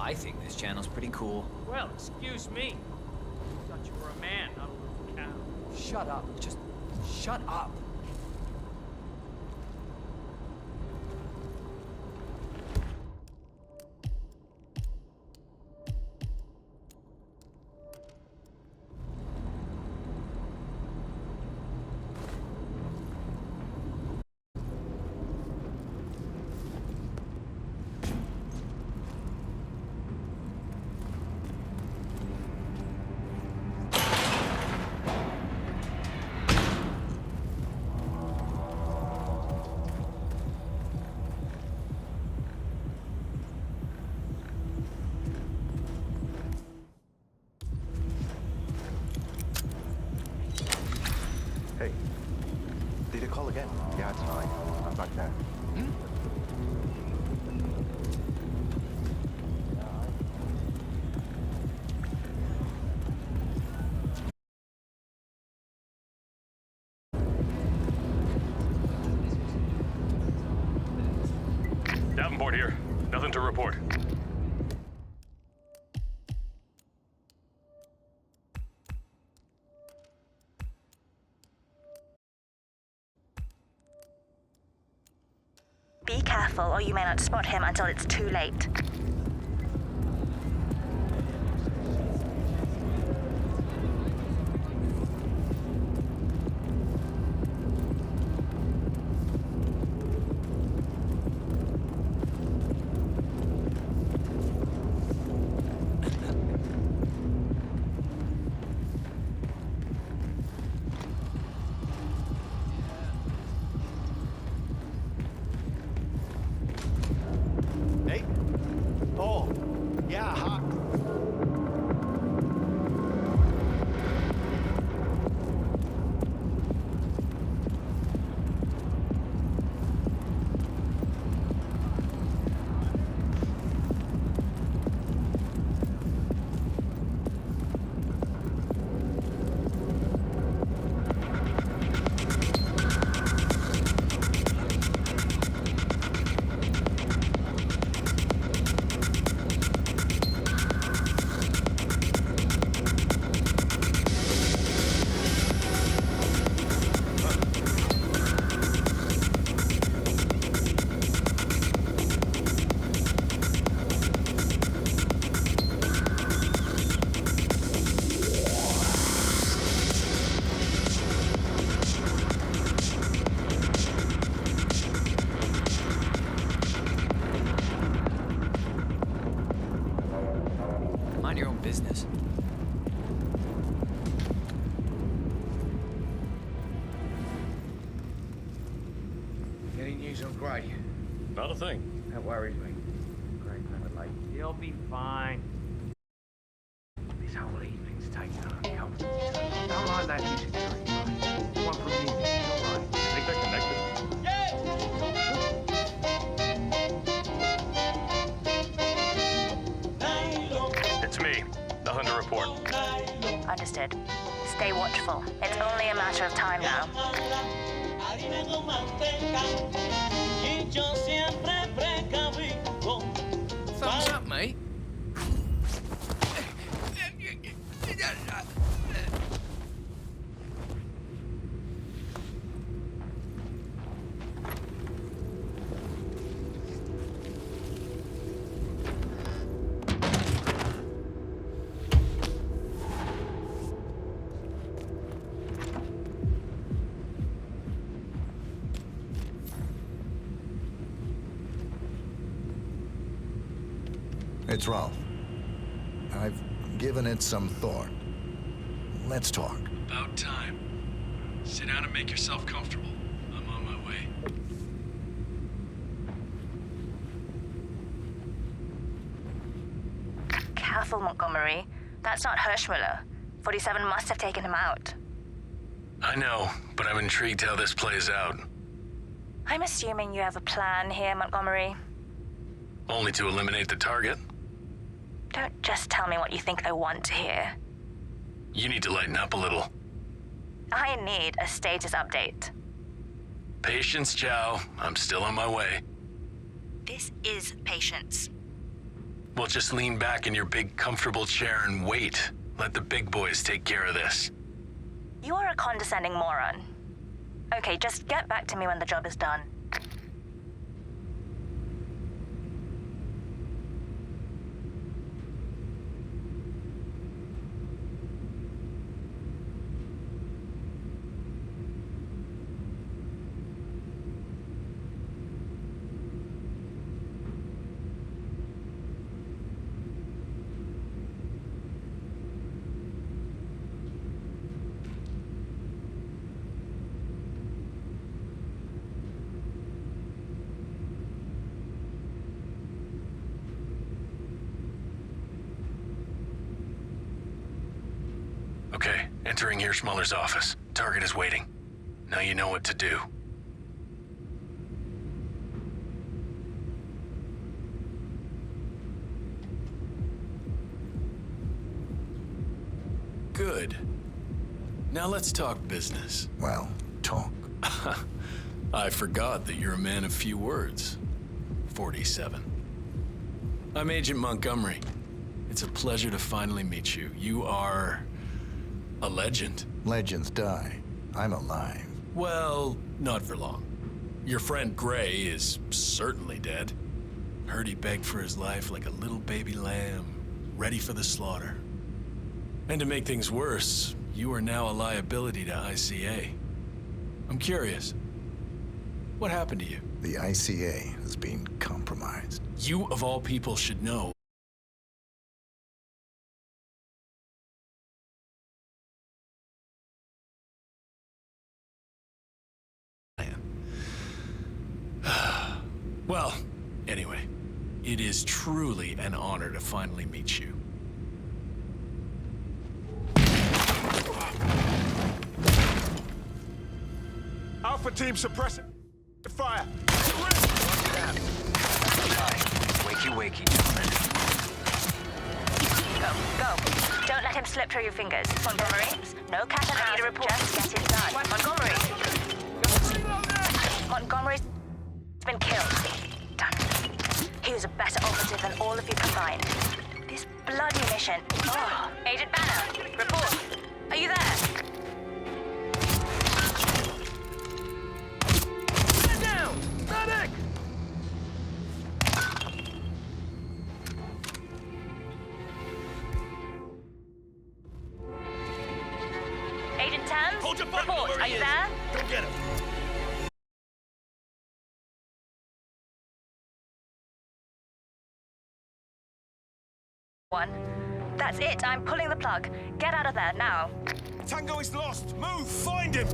I think this channel's pretty cool. Well, excuse me. I thought you were a man, not a little cow. Shut up. Just shut up. Hey, did you call again? Yeah, it's fine. I'm back there. Davenport here. Nothing to report. Be careful, or you may not spot him until it's too late. Hey? Oh, yeah, huh? Mind your own business. Any news on Gray? Not a thing. That worries me. Gray never late. He'll be fine. This whole evening's taken uncomfortable. I don't like that music train. One from you. All right. I think they're connected. It's me. Nothing to report. Understood. Stay watchful. It's only a matter of time now. Thumbs up, mate. It's Ralph. I've given it some thought. Let's talk. About time. Sit down and make yourself comfortable. I'm on my way. Careful, Montgomery. That's not Hirschmuller. 47 must have taken him out. I know, but I'm intrigued how this plays out. I'm assuming you have a plan here, Montgomery. Only to eliminate the target? Don't just tell me what you think I want to hear. You need to lighten up a little. I need a status update. Patience, Chow. I'm still on my way. This is patience. Well, just lean back in your big, comfortable chair and wait. Let the big boys take care of this. You are a condescending moron. Okay, just get back to me when the job is done. Okay, entering Hirschmuller's office. Target is waiting. Now you know what to do. Good. Now let's talk business. Well, talk. I forgot that you're a man of few words. 47. I'm Agent Montgomery. It's a pleasure to finally meet you. You are a legend. Legends die. I'm alive. Well, not for long. Your friend Gray is certainly dead. Heard he begged for his life like a little baby lamb, ready for the slaughter. And to make things worse, you are now a liability to ICA. I'm curious, what happened to you? The ICA has been compromised. You, of all people, should know. Well, anyway, it is truly an honor to finally meet you. Alpha team suppressing fire. Wakey, wakey, gentlemen. Go. Don't let him slip through your fingers. Montgomery, no cat and mouse. Just get it done. Montgomery's been killed. Damn it. He was a better operative than all of you combined. This bloody mission. Oh. Agent Banner, report. Are you there? Stand down! Medic! Agent Tams, Hold your button, report. where Are he you is. there? Go get him. One. That's it. I'm pulling the plug. Get out of there now. Tango is lost. Move! Find him!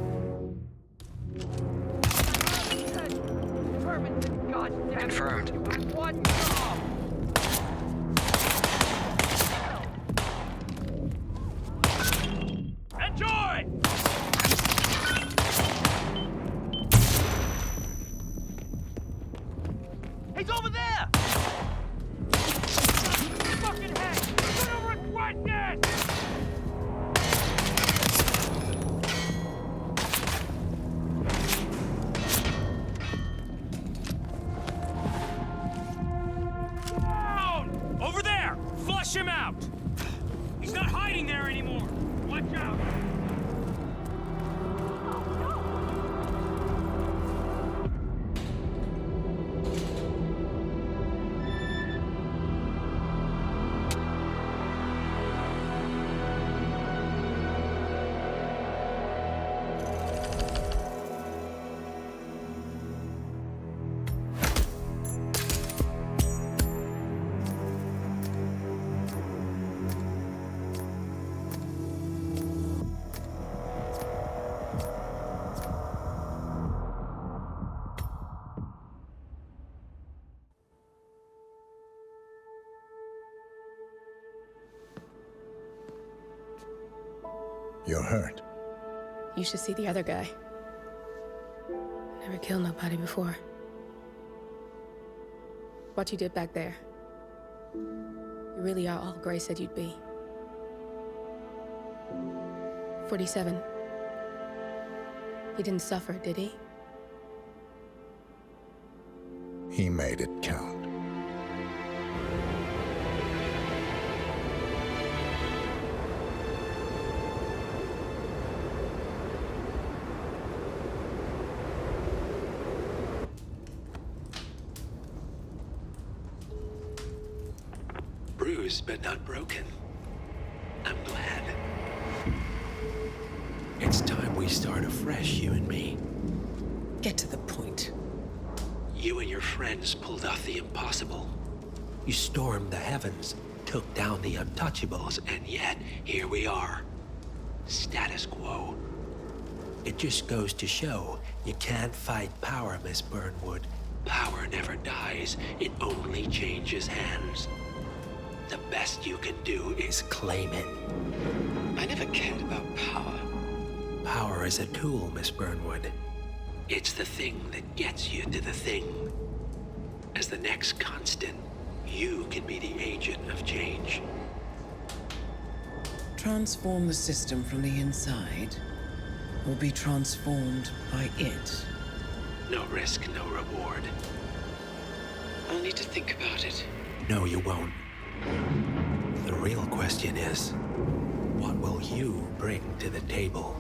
Confirmed. One job. Enjoy! He's over there! Fucking head! You're gonna regret this! Down! Over there! Flush him out! He's not hiding there anymore! Watch out! You're hurt. You should see the other guy. Never killed nobody before. What you did back there. You really are all Gray said you'd be. 47. He didn't suffer, did he? He made it count. bruised but not broken. I'm glad. It's time we start afresh, you and me. Get to the point. You and your friends pulled off the impossible. You stormed the heavens, Took down the untouchables, and yet here we are. Status quo. it just goes to show you can't fight power, Miss Burnwood. Power never dies, it only changes hands. The best you can do is Claim it. I never cared about power. Power is a tool, Miss Burnwood. It's the thing that gets you to the thing. As the next constant, you can be the agent of change. Transform the system from the inside, or be transformed by it. No risk, no reward. I'll need to think about it. No, you won't. The real question is, what will you bring to the table?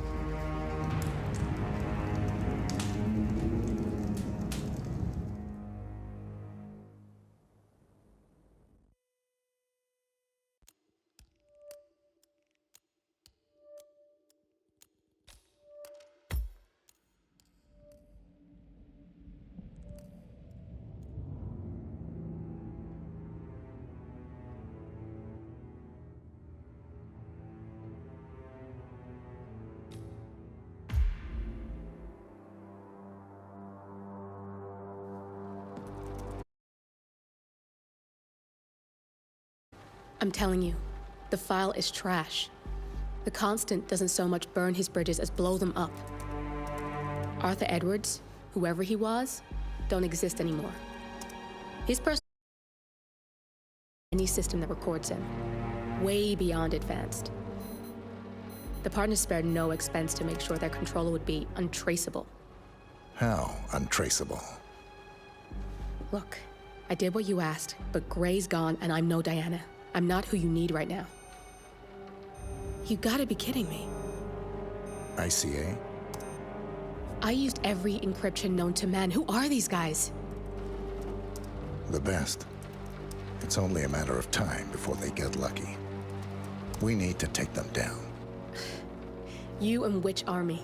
I'm telling you, the file is trash. The Constant doesn't so much burn his bridges as blow them up. Arthur Edwards, whoever he was, don't exist anymore. His person any system that records him, way beyond advanced. The partners spared no expense to make sure their controller would be untraceable. How untraceable? Look, I did what you asked, but Gray's gone and I'm no Diana. I'm not who you need right now. You gotta be kidding me. ICA? I used every encryption known to man. Who are these guys? The best. It's only a matter of time before they get lucky. We need to take them down. You and which army?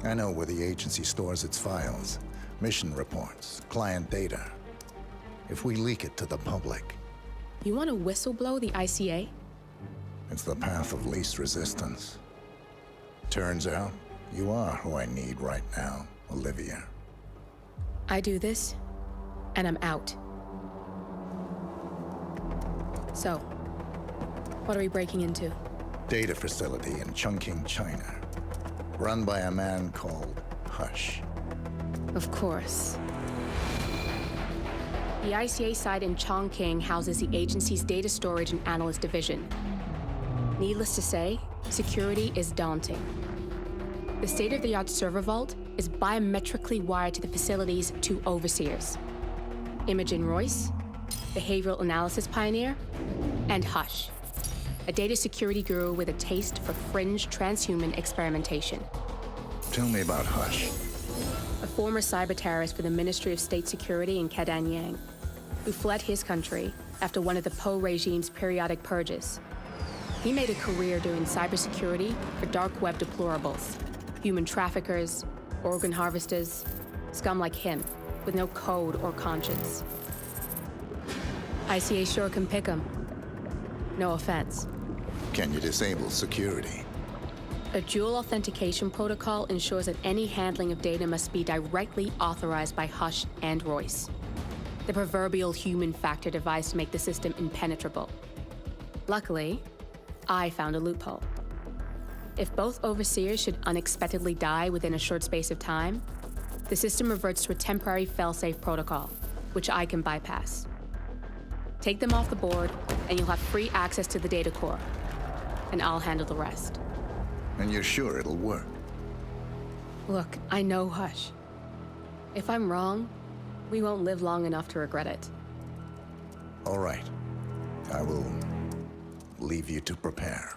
I know where the agency stores its files, mission reports, client data. If we leak it to the public, you want to whistleblow the ICA? it's the path of least resistance. Turns out, you are who I need right now, Olivia. I do this, and I'm out. So, what are we breaking into? Data facility in Chongqing, China. Run by a man called Hush. Of course. The ICA site in Chongqing houses the agency's data storage and analyst division. Needless to say, security is daunting. The state-of-the-art server vault is biometrically wired to the facility's two overseers: Imogen Royce, behavioral analysis pioneer, and Hush, a data security guru with a taste for fringe transhuman experimentation. Tell me about Hush. A former cyber terrorist for the Ministry of State Security in Kadanyang, who fled his country after one of the Po regime's periodic purges. He made a career doing cybersecurity for dark web deplorables, human traffickers, organ harvesters, scum like him, with no code or conscience. ICA sure can pick him. No offense. Can you disable security? A dual authentication protocol ensures that any handling of data must be directly authorized by Hush and Royce, the proverbial human factor device to make the system impenetrable. Luckily, I found a loophole. If both overseers should unexpectedly die within a short space of time, the system reverts to a temporary fail-safe protocol, which I can bypass. Take them off the board, and you'll have free access to the data core, and I'll handle the rest. And you're sure it'll work? Look, I know Hush. If I'm wrong, we won't live long enough to regret it. All right. I will leave you to prepare.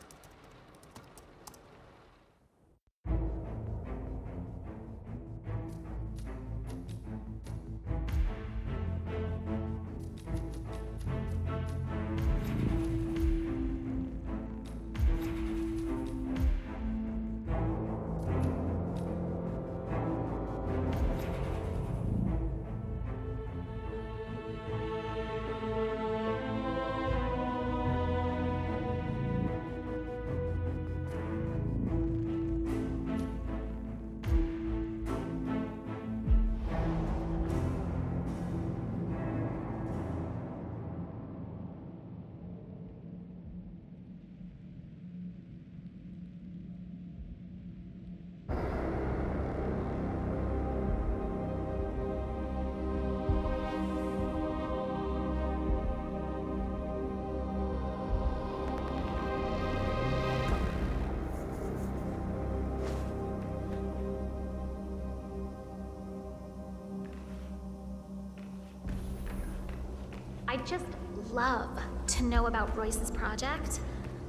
just love to know about Royce's project.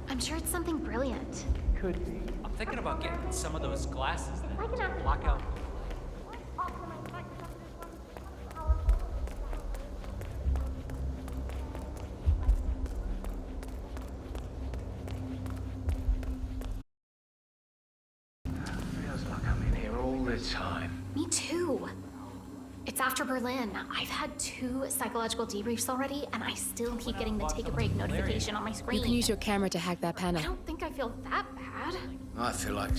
I'm sure it's something brilliant. Could be. I'm thinking about getting some of those glasses that I can ask block out. Feels like I'm in here all the time. Me too. It's after Berlin. I've had 2 psychological debriefs already, and I still keep getting the take a break notification on my screen. You can use your camera to hack that panel. I don't think I feel that bad. I feel like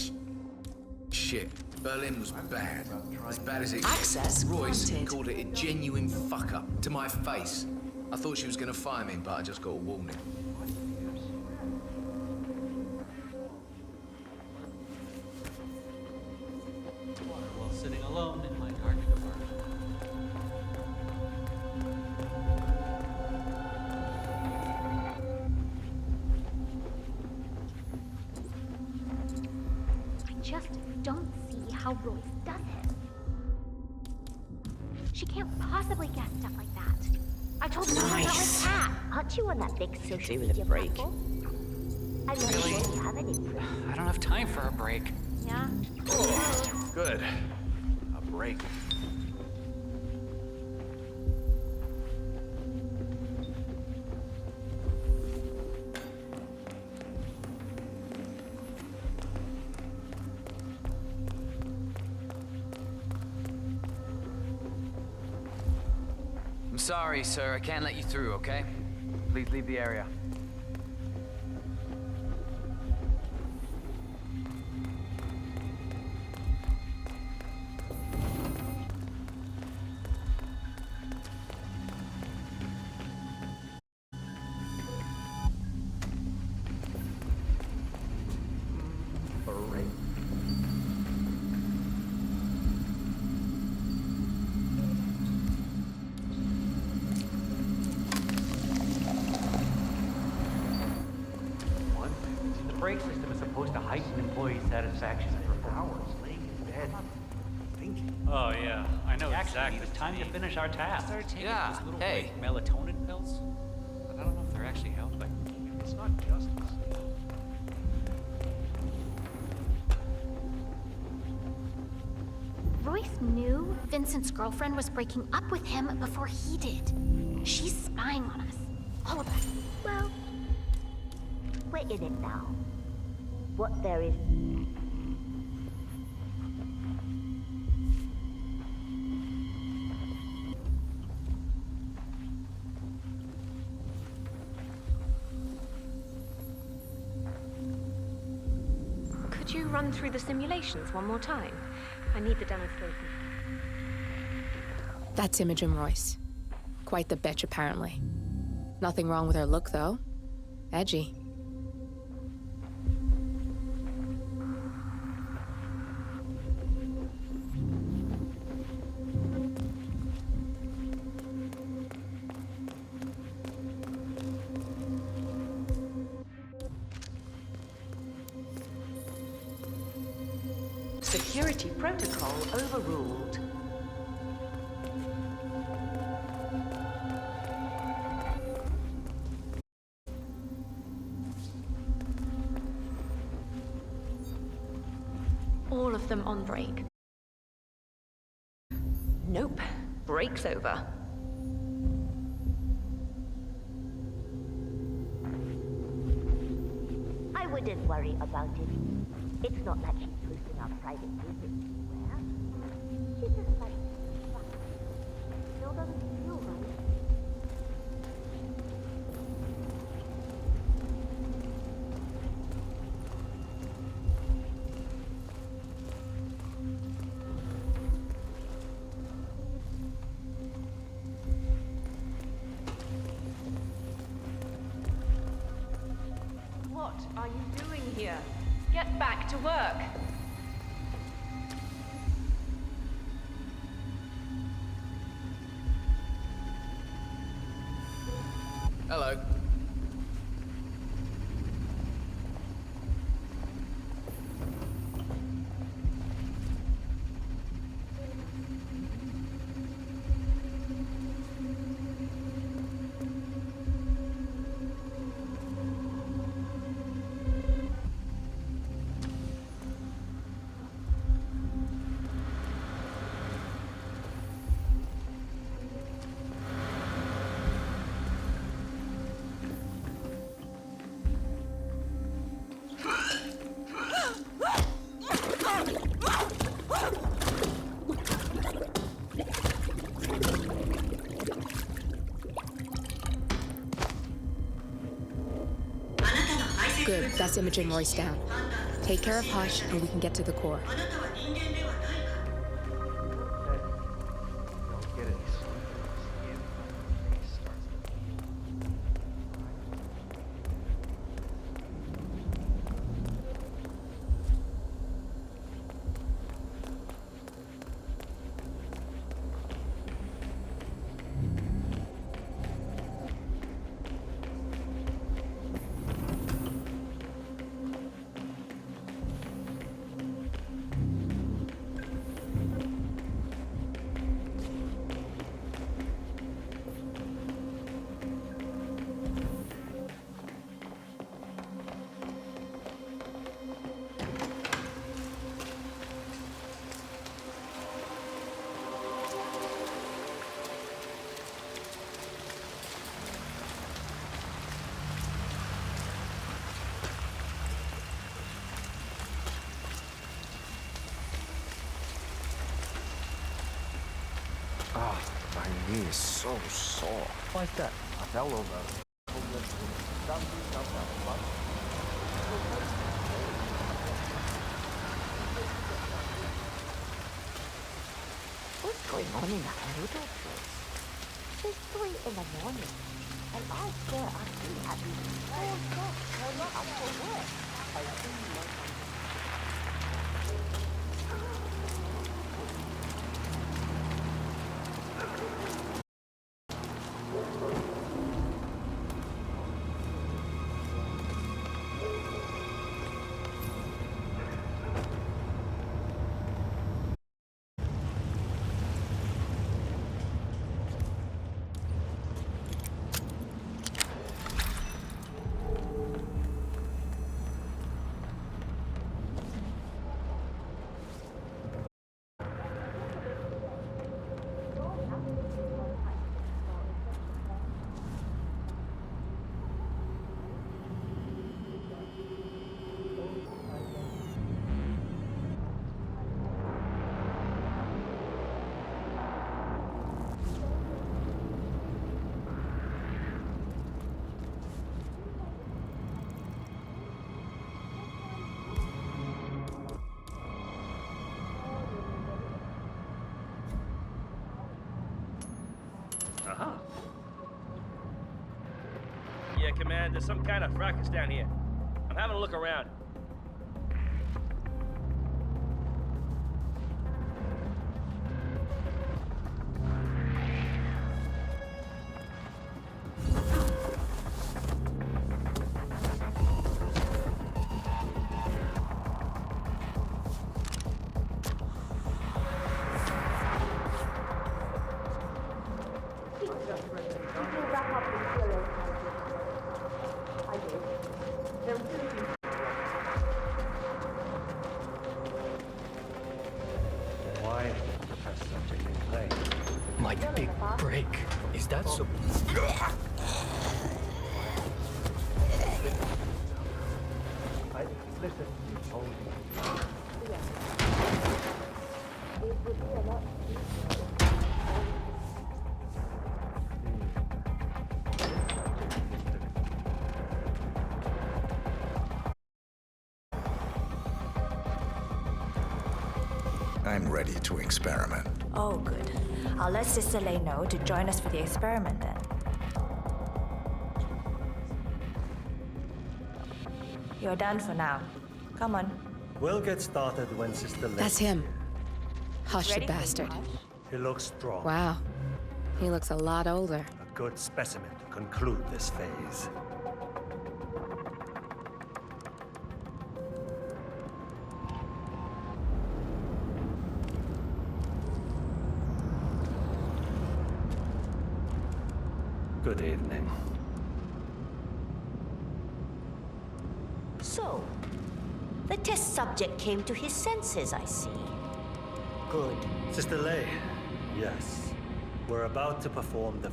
shit. Berlin was bad. As bad as it Access Royce granted. called it a genuine fuck up to my face. I thought she was gonna fire me, but I just got a warning. While sitting alone in my dark apartment. I just don't see how Royce does it. She can't possibly guess stuff like that. I told her not about my cat. Aren't you on that big social Give it a media break. platform? I'm not sure you have any proof. I don't have time for a break. Yeah? Good. A break. I'm sorry, sir. I can't let you through, okay? Please leave the area. The brake system is supposed to heighten employee satisfaction for hours laying in bed. Thinking. Oh yeah, I know exactly. It's time to finish our task. Yeah, those little hey. like, melatonin pills, but I don't know if they're actually helping. It's not justice. Royce knew Vincent's girlfriend was breaking up with him before he did. She's spying on us. All of us. Well, we're in it now. What there is... Could you run through the simulations one more time? I need the demonstration. That's Imogen Royce. Quite the bitch, apparently. Nothing wrong with her look, though. Edgy. Security protocol overruled. All of them on break. Nope. Break's over. I wouldn't worry about it. It's not like she's posting our private business anywhere. She just likes to still doesn't feel right. What are you doing here? Get back to work. Hello. Good, that's Imogen Royce down. Take care of Hush, and we can get to the core. Ah, my knee is so sore. Why is that? I fell over. What's going on in that noodle place? It's 3 in the morning, and I swear I've been at least 4 shots turn up for work. I think Yeah, Command, there's some kind of fracas down here. I'm having a look around. Why has such a big play? My big break. Is that so? Listen, you told me. I'm ready to experiment. Oh, good. I'll let Sister Lei know to join us for the experiment then. You're done for now. Come on. We'll get started when Sister Lei. That's him. Hush, the Ready? bastard. He looks strong. Wow. He looks a lot older. A good specimen to conclude this phase. Good evening. So, the test subject came to his senses, I see. Good. Sister Lei, yes. We're about to perform the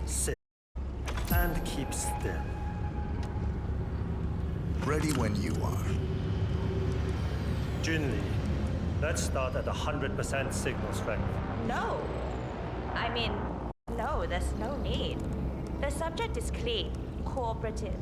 sit and keep still. Ready when you are. Junli, let's start at 100% signal strength. No. I mean, no, there's no need. The subject is clean, cooperative.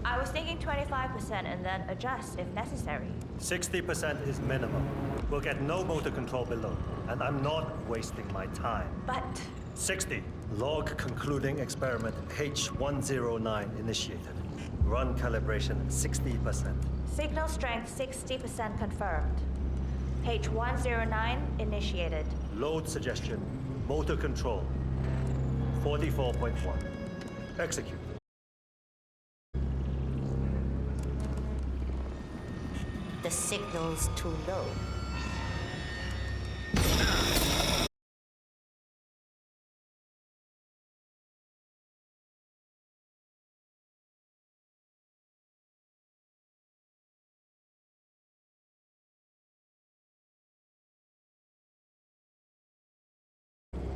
I was thinking 25% and then adjust if necessary. 60% is minimum. We'll get no motor control below, and I'm not wasting my time. But 60. Log concluding experiment H109 initiated. Run calibration 60%. signal strength 60% confirmed. H109 initiated. Load suggestion, motor control 44.1. Execute. The signal's too low.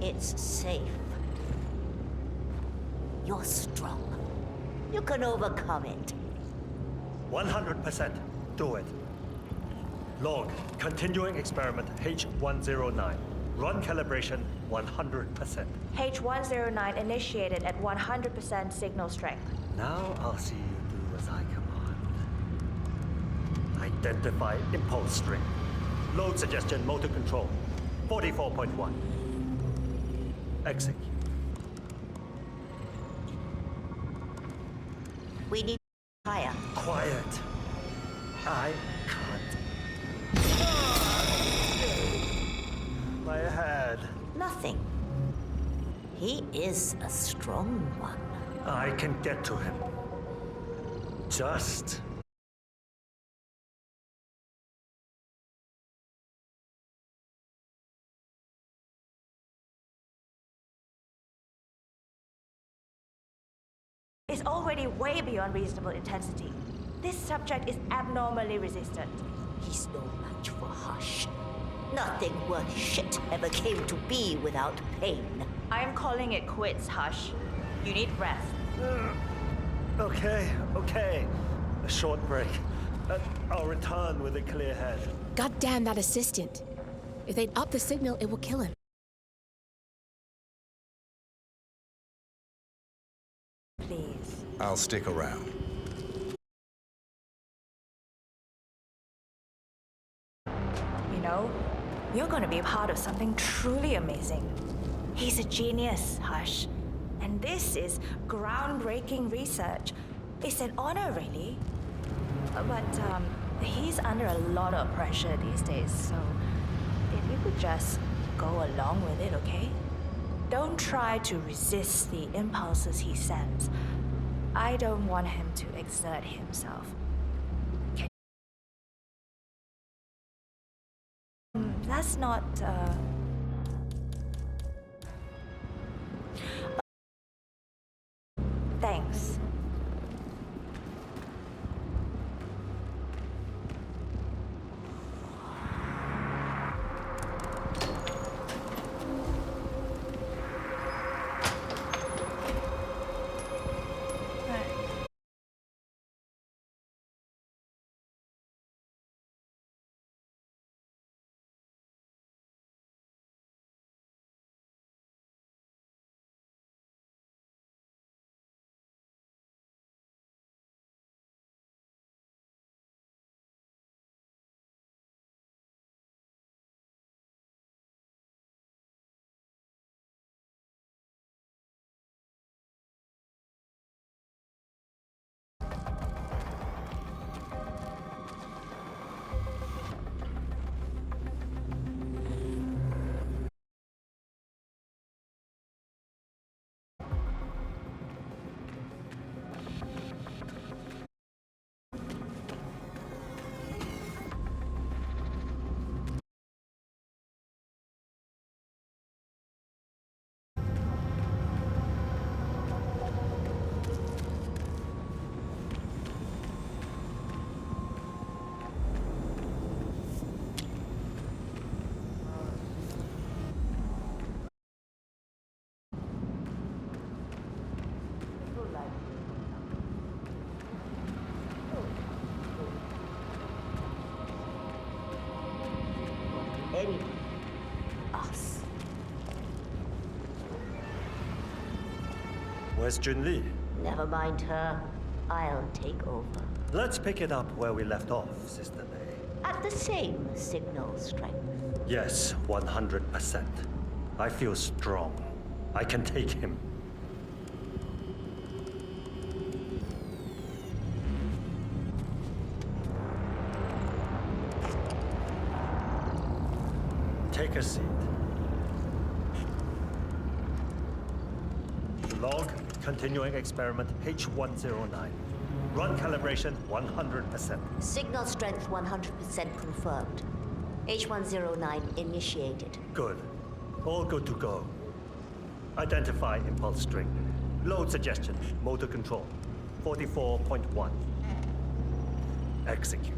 It's safe. You're strong. You can overcome it. 100%. Do it. Log, continuing experiment H109. Run calibration 100%. H109 initiated at 100% signal strength. Now I'll see you do as I command. Identify impulse string. Load suggestion motor control 44.1. Execute. We need higher. Quiet. I can't. My head. Nothing. He is a strong one. I can get to him. Just It's already way beyond reasonable intensity. This subject is abnormally resistant. He's no match for Hush. Nothing worth shit ever came to be without pain. I am calling it quits, Hush. You need rest. okay. A short break. I'll return with a clear head. God damn that assistant. If they'd up the signal, it will kill him. Please. I'll stick around. You know, you're gonna be part of something truly amazing. He's a genius, Hush. And this is groundbreaking research. It's an honor, really. But, he's under a lot of pressure these days, so if you could just go along with it, okay? Don't try to resist the impulses he sends. I don't want him to exert himself. That's not, Thanks. anyone. Us. Where's Junli? Never mind her. I'll take over. Let's pick it up where we left off, Sister May. At the same signal strength. Yes, 100%. I feel strong. I can take him. Take a seat. Log, continuing experiment H109. Run calibration 100%. Signal strength 100% confirmed. H109 initiated. Good. All good to go. Identify impulse string. Load suggestion, motor control. 44.1. Execute.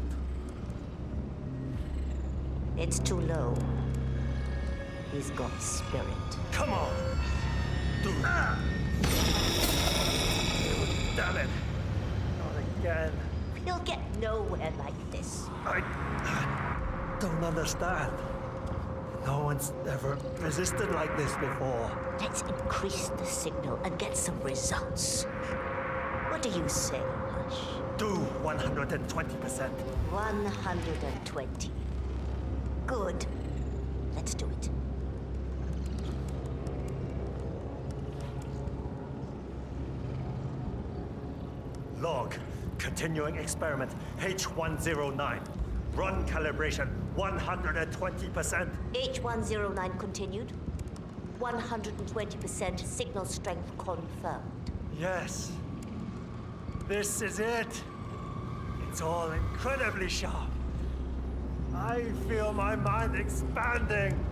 It's too low. He's got spirit. Come on! Do Damn it! Not again. He'll get nowhere like this. I don't understand. No one's ever resisted like this before. Let's increase the signal and get some results. What do you say, Hush? Do 120%. 120. Good. Let's do it. Log, continuing experiment H109. Run calibration 120%. H109 continued. 120% signal strength confirmed. Yes. This is it. It's all incredibly sharp. I feel my mind expanding.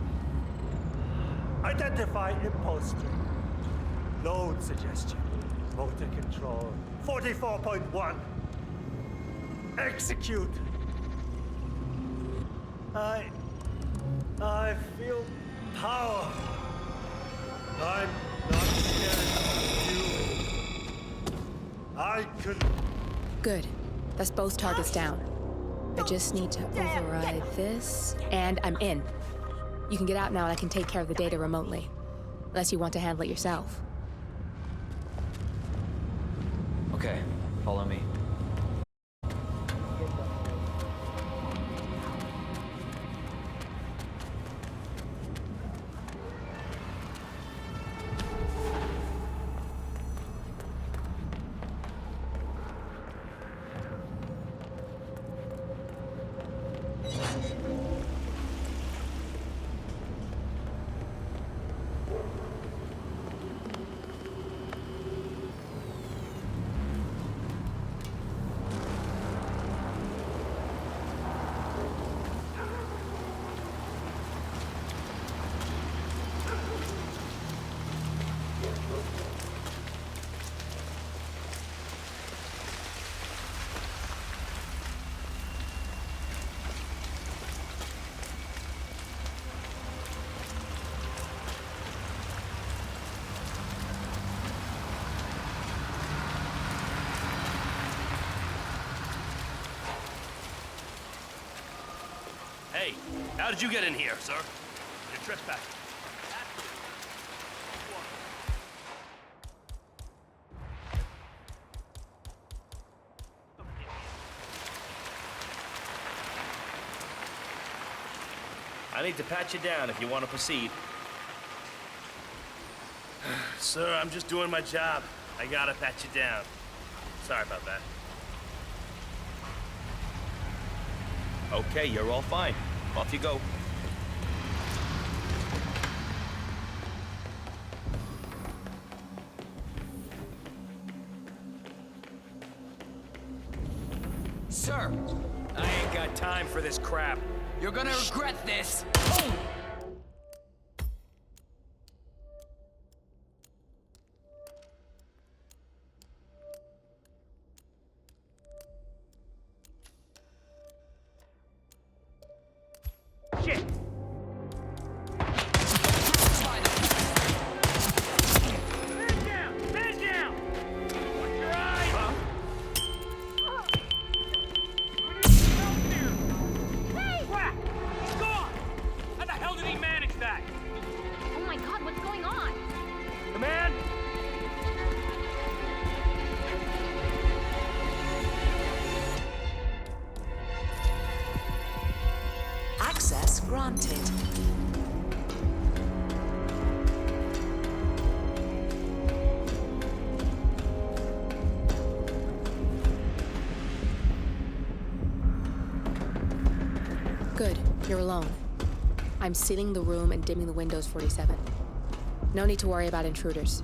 Identify impulse string. Load suggestion. Motor control. 44.1. Execute. I feel power. I'm not scared of you. I could... Good. That's both targets down. I just need to override this, and I'm in. You can get out now and I can take care of the data remotely. Unless you want to handle it yourself. Okay, follow me. Hey, how did you get in here, sir? You're trespassing. I need to pat you down if you want to proceed. Sir, I'm just doing my job. I gotta pat you down. Sorry about that. Okay, you're all fine. Off you go. Sir! I ain't got time for this crap. You're gonna regret this! Shit! Man down! Watch your eyes! We need some help here! Hey! Crap! He's gone! How the granted. Good, you're alone. I'm sealing the room and dimming the windows, 47. No need to worry about intruders.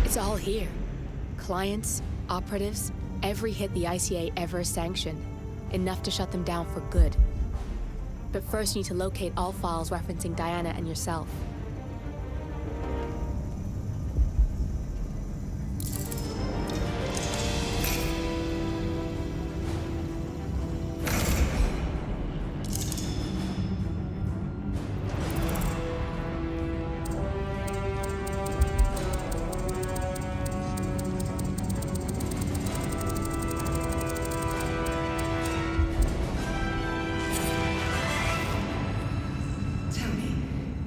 It's all here. Clients, operatives, every hit the ICA ever sanctioned. Enough to shut them down for good. But first you need to locate all files referencing Diana and yourself.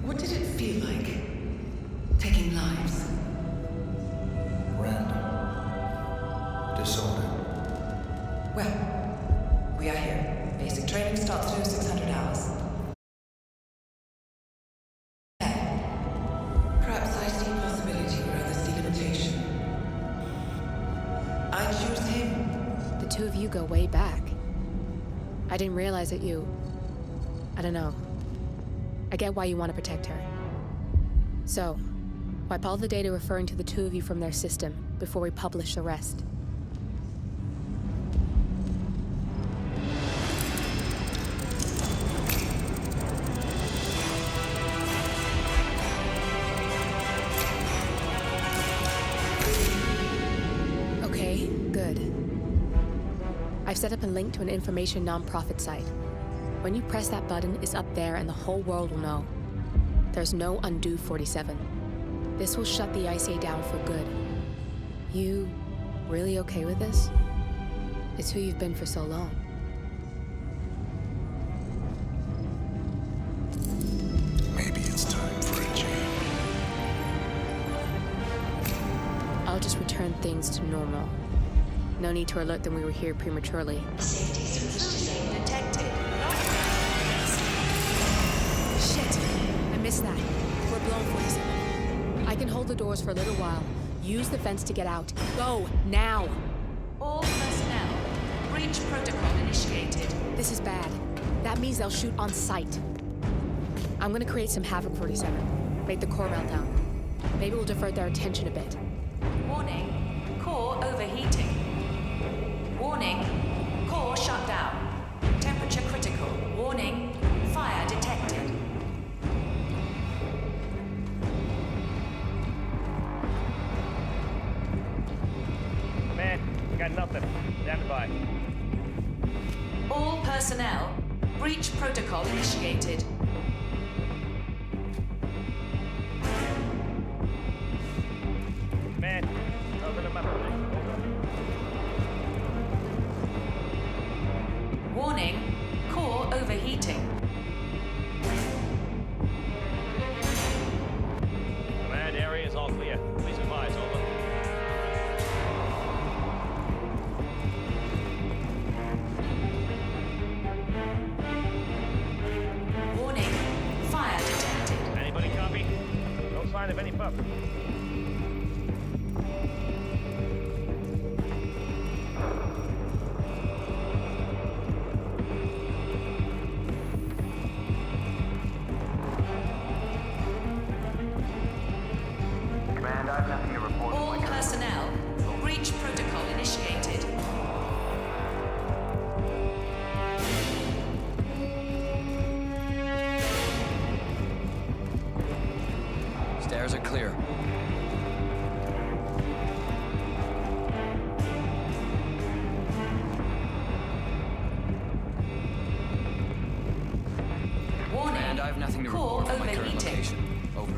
What did it feel like? Taking lives? Random. Disorder. Well, we are here. Basic training starts through 600 hours. Perhaps I see possibility where others see limitation. I choose him. The two of you go way back. I didn't realize that you... I don't know. I get why you want to protect her. So, wipe all the data referring to the two of you from their system before we publish the rest. Okay, good. I've set up a link to an information nonprofit site. When you press that button, it's up there and the whole world will know. There's no undo 47. This will shut the ICA down for good. You really okay with this? It's who you've been for so long. Maybe it's time for a change. I'll just return things to normal. No need to alert them we were here prematurely. Safety switch detected. Shit! I missed that. We're blown, 47. I can hold the doors for a little while. Use the fence to get out. Go, now! All personnel. Breach protocol initiated. This is bad. That means they'll shoot on sight. I'm gonna create some havoc, 47. Make the core melt down. Maybe we'll divert their attention a bit. Warning. Core overheating. Warning. Core shut down. Temperature critical. Warning. Fire detected. Man, we got nothing. Stand by. All personnel. Breach protocol initiated. Man, nothing in my position. Warning. Core overheating. Command area is all clear. Please advise, over. Warning. Fire detected. Anybody copy? No sign of any pup. Command, I have nothing to report. All personnel. Breach protocol initiated. Stairs are clear. Warning. And I have nothing to Core report from my current overheating. location. Over.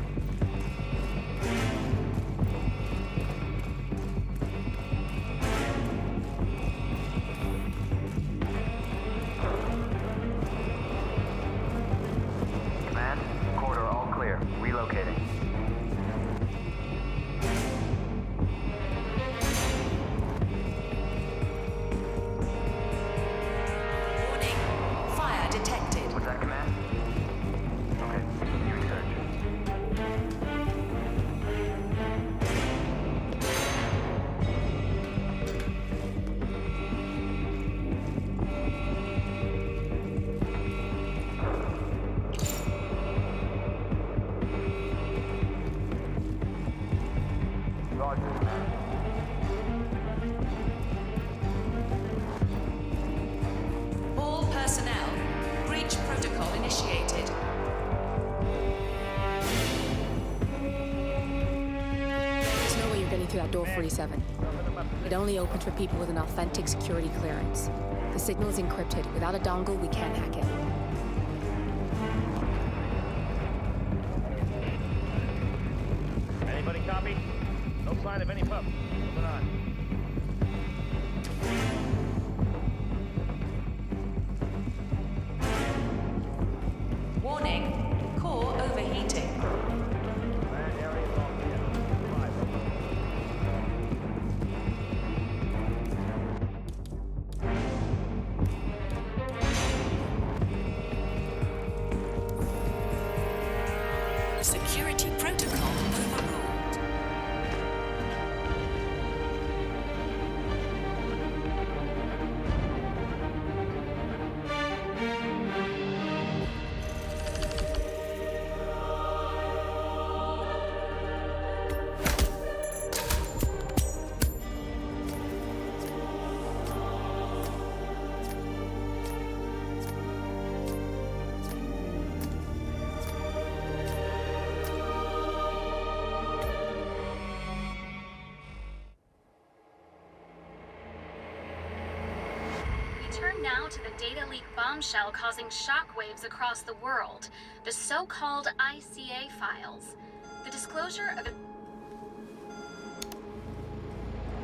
All personnel, breach protocol initiated. There's no way you're getting through that door, 47. It only opens for people with an authentic security clearance. The signal is encrypted. Without a dongle, we can't hack it. Anybody copy? No sign of any pup. Moving on. Warning, core overheating. Security protocol overruled. Turn now to the data leak bombshell causing shockwaves across the world, the so-called ICA files. The disclosure of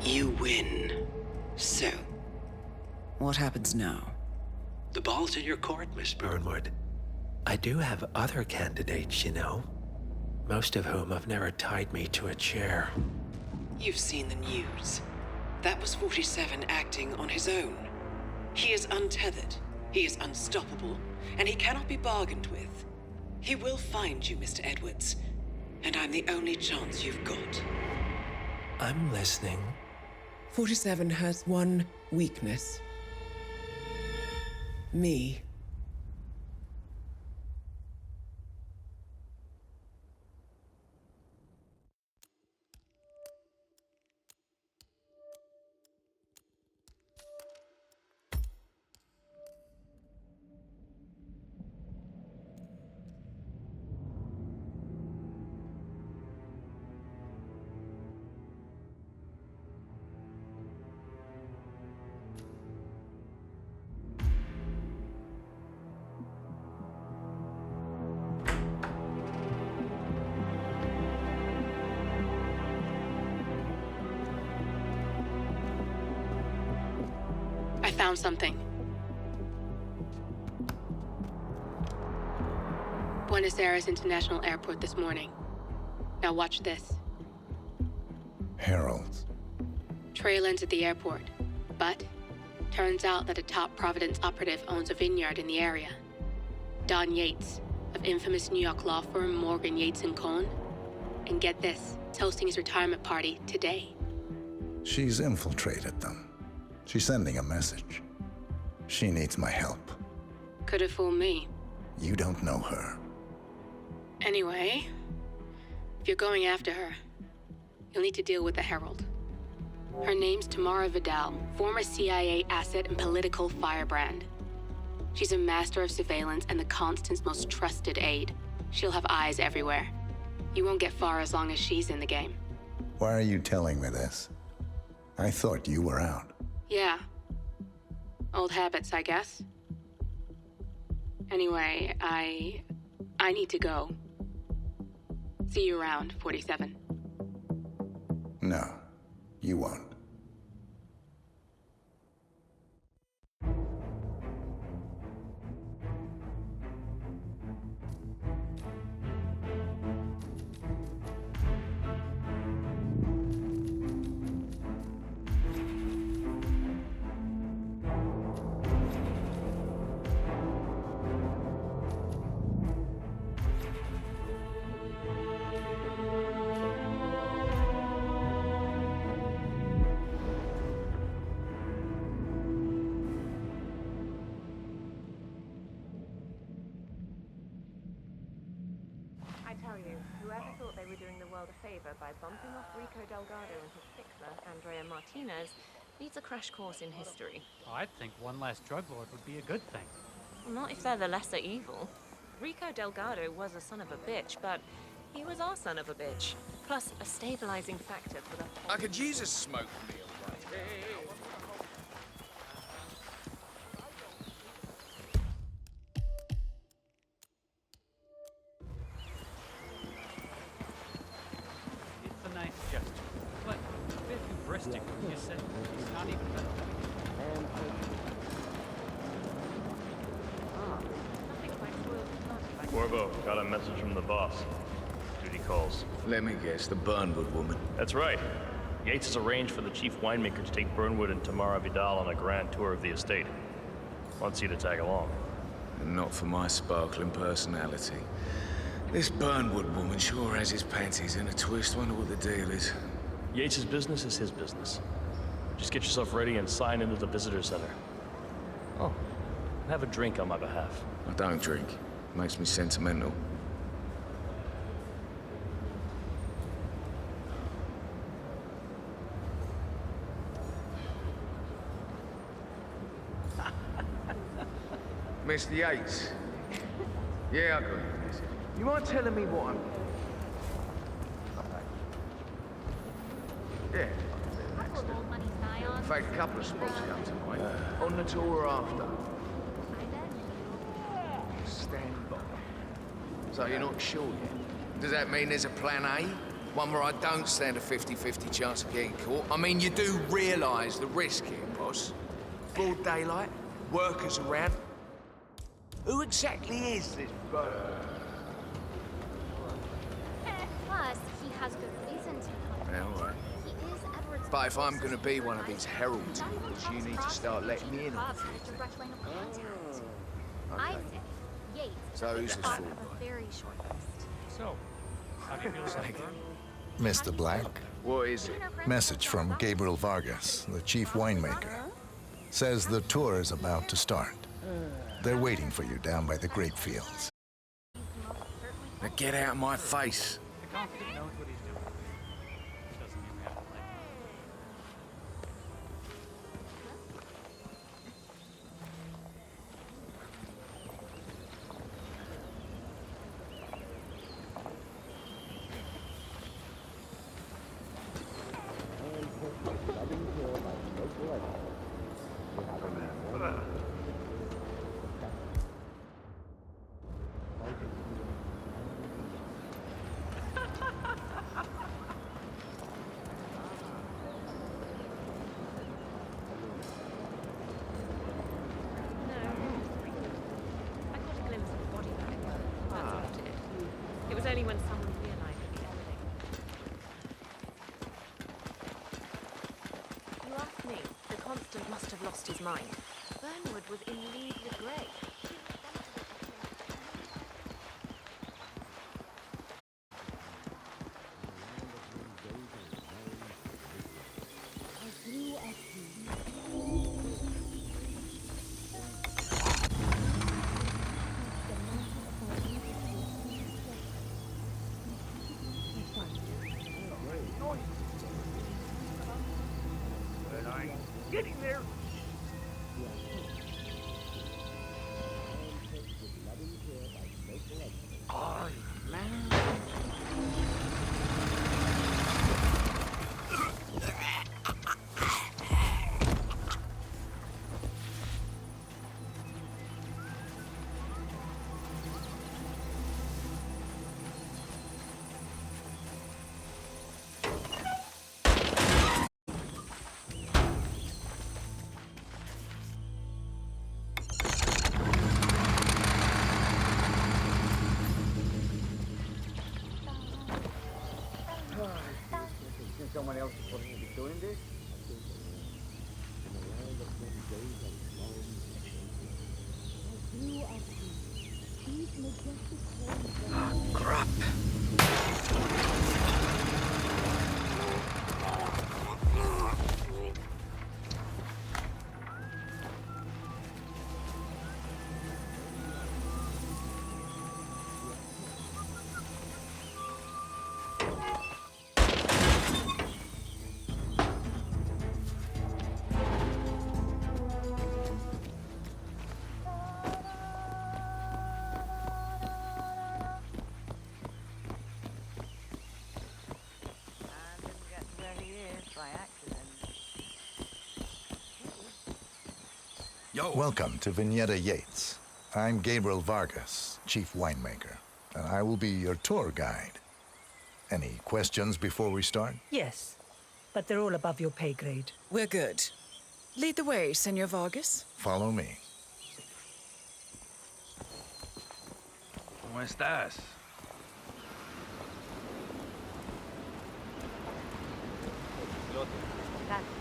You win. So, What happens now? the ball's in your court, Miss Burnwood. I do have other candidates, you know. Most of whom have never tied me to a chair. You've seen the news. That was 47 acting on his own. He is untethered, he is unstoppable, and he cannot be bargained with. He will find you, Mr. Edwards, and I'm the only chance you've got. I'm listening. 47 has one weakness. Me. I found something. Buenos Aires International Airport this morning. Now watch this. Heralds. Trail ends at the airport, but turns out that a top Providence operative owns a vineyard in the area. Don Yates, of infamous New York law firm Morgan, Yates & Cohn. And get this, is hosting his retirement party today. She's infiltrated them. She's sending a message. She needs my help. Could have fooled me. You don't know her. Anyway, if you're going after her, you'll need to deal with the Herald. Her name's Tamara Vidal, former CIA asset and political firebrand. She's a master of surveillance and the Constant's most trusted aide. She'll have eyes everywhere. You won't get far as long as she's in the game. Why are you telling me this? I thought you were out. Yeah. Old habits, I guess. Anyway, I need to go. See you around, 47. No, you won't. you, whoever thought they were doing the world a favor by bumping off Rico Delgado and his fixer, Andrea Martinez, needs a crash course in history. I think one less drug lord would be a good thing. Well, not if they're the lesser evil. Rico Delgado was a son of a bitch, but he was our son of a bitch. Plus, a stabilizing factor for the whole... I could use a smoke meal right now. It's a nice gesture, but a bit hubristic when you say he's not even that. Corvo, got a message from the boss. Duty calls. Let me guess, the Burnwood woman. That's right. Yates has arranged for the chief winemaker to take Burnwood and Tamara Vidal on a grand tour of the estate. Wants you to tag along. And not for my sparkling personality. This Burnwood woman sure has his panties in a twist. Wonder what the deal is. Yates' business is his business. Just get yourself ready and sign into the visitor center. Oh, have a drink on my behalf. I don't drink. Makes me sentimental. Mr. Yates. Yeah, I got it. You mind telling me what I'm... Yeah. In fact, a couple of spots come to mind. On the tour or after. Stand by. So you're not sure yet? Does that mean there's a plan A? One where I don't stand a 50-50 chance of getting caught? I mean, you do realise the risk here, boss. Broad daylight, workers around. Who exactly is this bird? Plus, he has good reason to come. Yeah, all right. He is Edward's... But if I'm gonna be one of these herald tours, you need to start letting me in on Bob it. had a direct line of contact. I say, Yates. So who's this top for? of a very short list. So, how do you feel about Burnwood? Mr. Black? What is it? Message from Gabriel Vargas, the chief winemaker. Says the tour is about to start. They're waiting for you down by the grape fields. Now get out of my face. The confidant knows what he's doing. Doesn't mean we have to like him. It was only when someone realized the editing. You ask me, the Constant must have lost his mind. Burnwood was in league with Gray. Getting there. Oh, man. Someone else is supposed to be doing this? Oh, crap. by accident. Welcome to Vignetta Yates. I'm Gabriel Vargas, chief winemaker, and I will be your tour guide. Any questions before we start? Yes, but they're all above your pay grade. We're good. Lead the way, Senor Vargas. Follow me. ¿Cómo estás?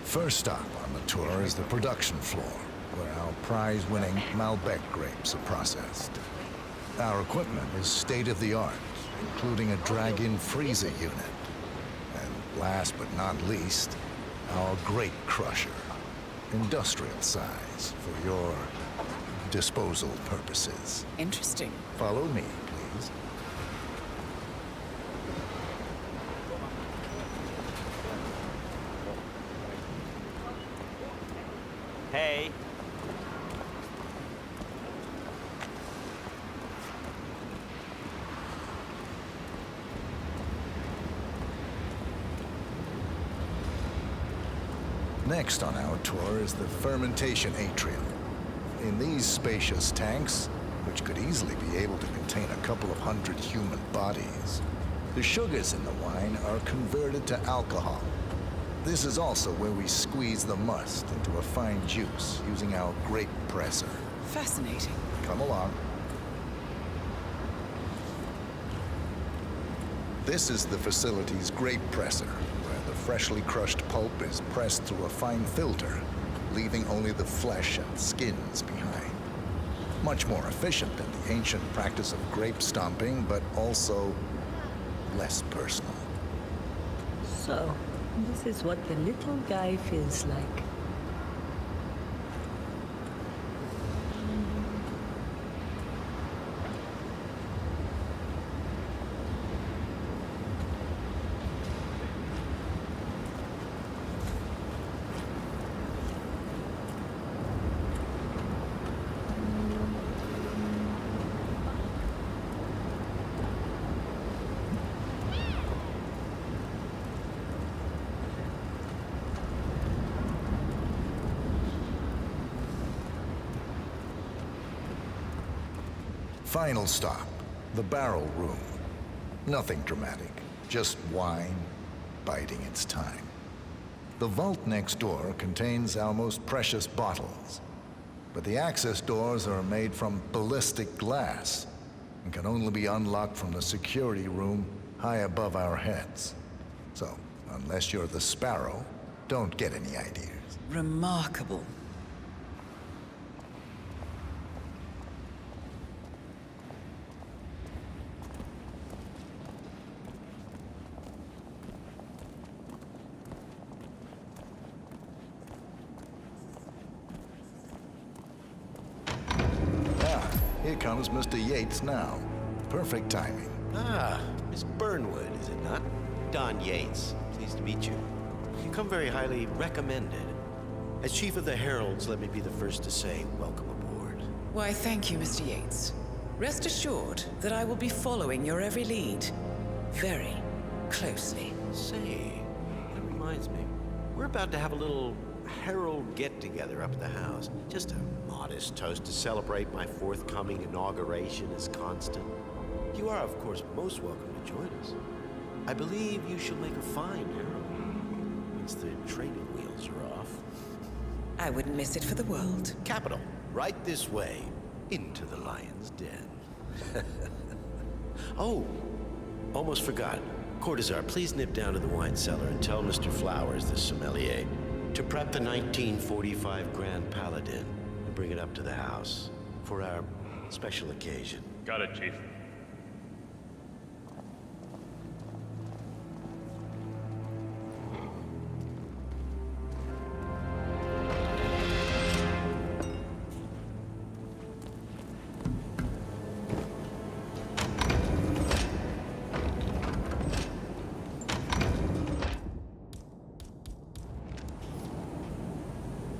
First stop on the tour is the production floor, where our prize-winning Malbec grapes are processed. Our equipment is state-of-the-art, including a drag-in freezer unit. And last but not least, our grape crusher, industrial size for your disposal purposes. Interesting. Follow me, please. Hey. Next on our tour is the fermentation atrium. In these spacious tanks, which could easily be able to contain a couple of hundred human bodies, the sugars in the wine are converted to alcohol. This is also where we squeeze the must into a fine juice using our grape presser. Fascinating. Come along. This is the facility's grape presser, where the freshly crushed pulp is pressed through a fine filter, leaving only the flesh and skins behind. Much more efficient than the ancient practice of grape stomping, but also less personal. So, this is what the little guy feels like. Final stop, the barrel room. Nothing dramatic, just wine biding its time. The vault next door contains our most precious bottles, but the access doors are made from ballistic glass and can only be unlocked from the security room high above our heads. So, unless you're the Sparrow, don't get any ideas. Remarkable. Here comes Mr. Yates now. Perfect timing. Ah, Miss Burnwood, is it not? Don Yates. Pleased to meet you. You come very highly recommended. As Chief of the Heralds, let me be the first to say welcome aboard. Why, thank you, Mr. Yates. Rest assured that I will be following your every lead. Very closely. Say, that reminds me. We're about to have a little Herald get-together up at the house. Just a modest toast to celebrate my forthcoming inauguration as Constant. You are, of course, most welcome to join us. I believe you shall make a fine Herald once the training wheels are off. I wouldn't miss it for the world. Capital. Right this way, into the lion's den. Oh, almost forgot. Cortazar, please nip down to the wine cellar and tell Mr. Flowers, the sommelier, to prep the 1945 Grand Paladin and bring it up to the house for our special occasion. Got it, Chief.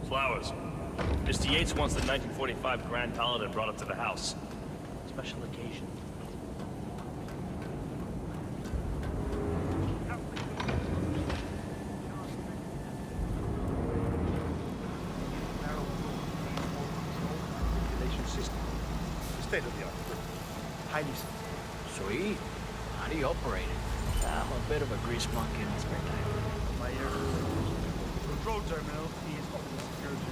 Flowers. Mr. Yates wants the 1945 Grand Paladin brought up to the house. Special occasion. State of the art. Highly Sweet. How do you operate it? I'm a bit of a grease monkey in my spare time. My air control terminal is open security.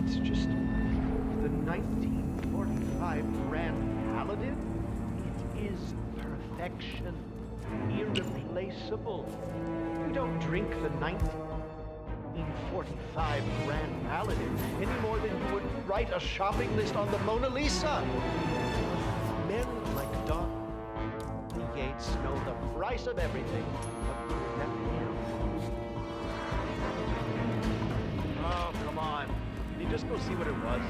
It's just the 1945 Grand Paladin. It is perfection, irreplaceable. You don't drink the 1945 Grand Paladin any more than you would write a shopping list on the Mona Lisa. Men like Don Yates know the price of everything. Oh, come on. Can you just go see what it was?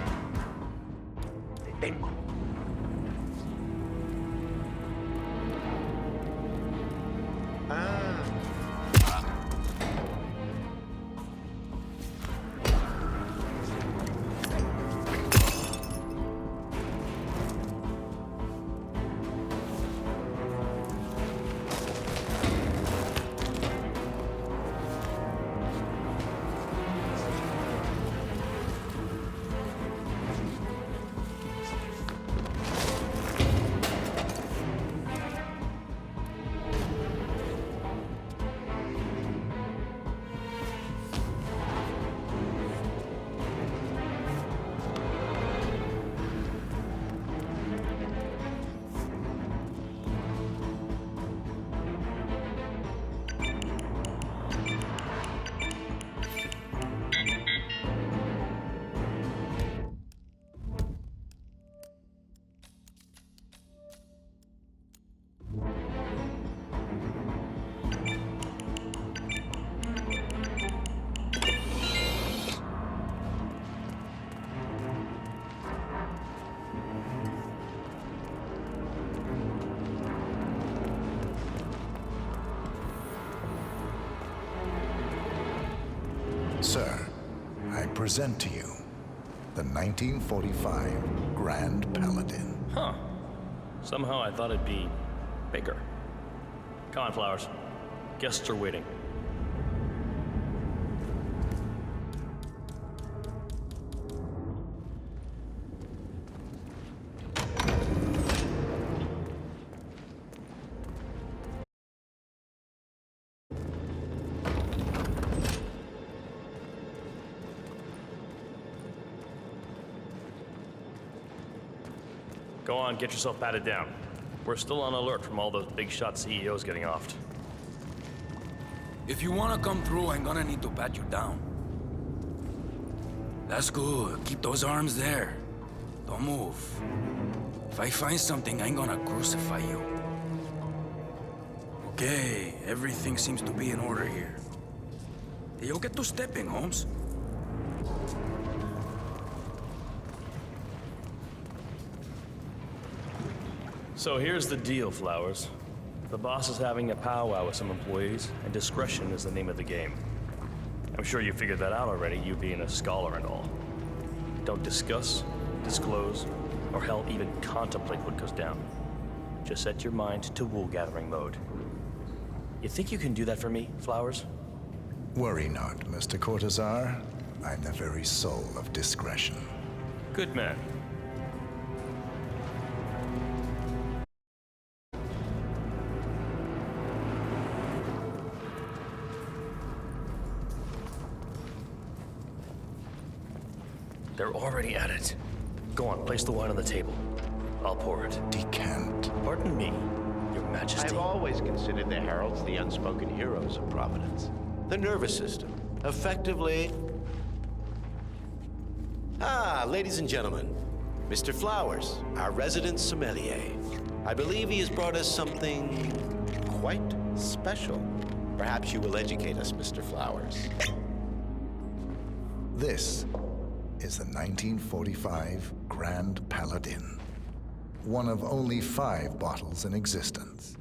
Sir, I present to you the 1945 Grand Paladin. Huh. Somehow I thought it'd be bigger. Come on, Flowers. Guests are waiting. Go on, get yourself patted down. We're still on alert from all those big shot CEOs getting offed. If you wanna come through, I'm gonna need to pat you down. That's good. Keep those arms there. Don't move. If I find something, I'm gonna crucify you. Okay, everything seems to be in order here. You'll get to stepping, Holmes. So here's the deal, Flowers. The boss is having a powwow with some employees, and discretion is the name of the game. I'm sure you figured that out already, you being a scholar and all. Don't discuss, disclose, or hell, even contemplate what goes down. Just set your mind to wool-gathering mode. You think you can do that for me, Flowers? Worry not, Mr. Cortazar. I'm the very soul of discretion. Good man. They're already at it. Go on, place the wine on the table. I'll pour it. Decant. Pardon me, Your Majesty. I've always considered the heralds the unspoken heroes of Providence. The nervous system, effectively... Ah, ladies and gentlemen, Mr. Flowers, our resident sommelier. I believe he has brought us something quite special. Perhaps you will educate us, Mr. Flowers. This is the 1945 Grand Paladin, one of only 5 bottles in existence.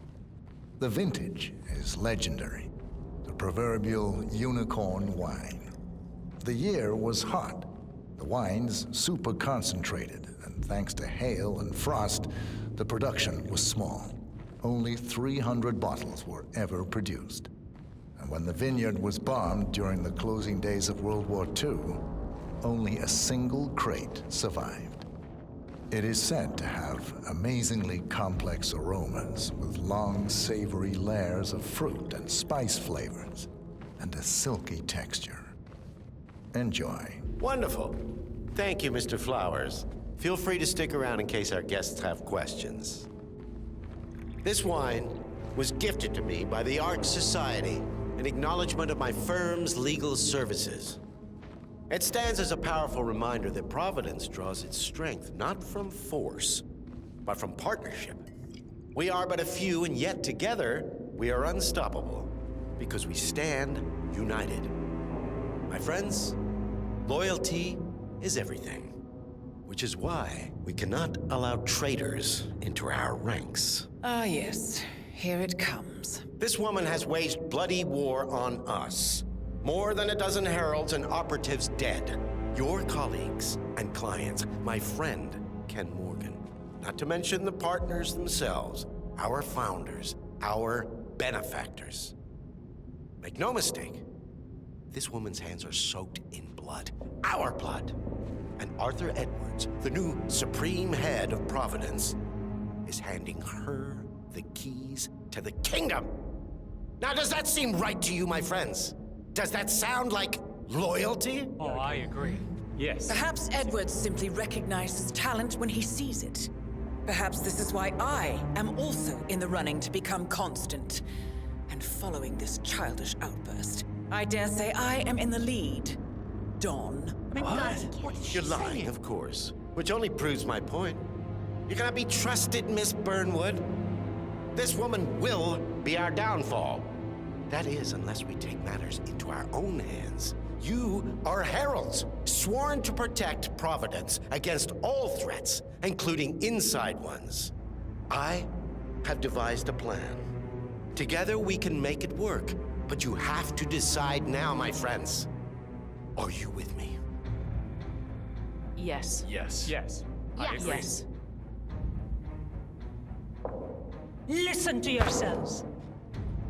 The vintage is legendary, the proverbial unicorn wine. The year was hot, the wines super concentrated, and thanks to hail and frost, the production was small. Only 300 bottles were ever produced. And when the vineyard was bombed during the closing days of World War II, only a single crate survived. It is said to have amazingly complex aromas with long, savory layers of fruit and spice flavors, and a silky texture. Enjoy. Wonderful. Thank you, Mr. Flowers. Feel free to stick around in case our guests have questions. This wine was gifted to me by the Art Society in acknowledgement of my firm's legal services. It stands as a powerful reminder that Providence draws its strength not from force, but from partnership. We are but a few, and yet together we are unstoppable because we stand united. My friends, loyalty is everything, which is why we cannot allow traitors into our ranks. Ah, yes. Here it comes. This woman has waged bloody war on us. More than a dozen heralds and operatives dead. Your colleagues and clients, my friend, Ken Morgan. Not to mention the partners themselves, our founders, our benefactors. Make no mistake, this woman's hands are soaked in blood. Our blood. And Arthur Edwards, the new supreme head of Providence, is handing her the keys to the kingdom. Now, does that seem right to you, my friends? Does that sound like loyalty? Oh, I agree. Yes. Perhaps Edwards simply recognizes talent when he sees it. Perhaps this is why I am also in the running to become constant. And following this childish outburst, I dare say I am in the lead. Don. What? You're lying, of course. Which only proves my point. You cannot be trusted, Miss Burnwood. This woman will be our downfall. That is, unless we take matters into our own hands. You are heralds, sworn to protect Providence against all threats, including inside ones. I have devised a plan. Together we can make it work, but you have to decide now, my friends. Are you with me? Yes. Yes. Yes. I agree. Yes. Listen to yourselves.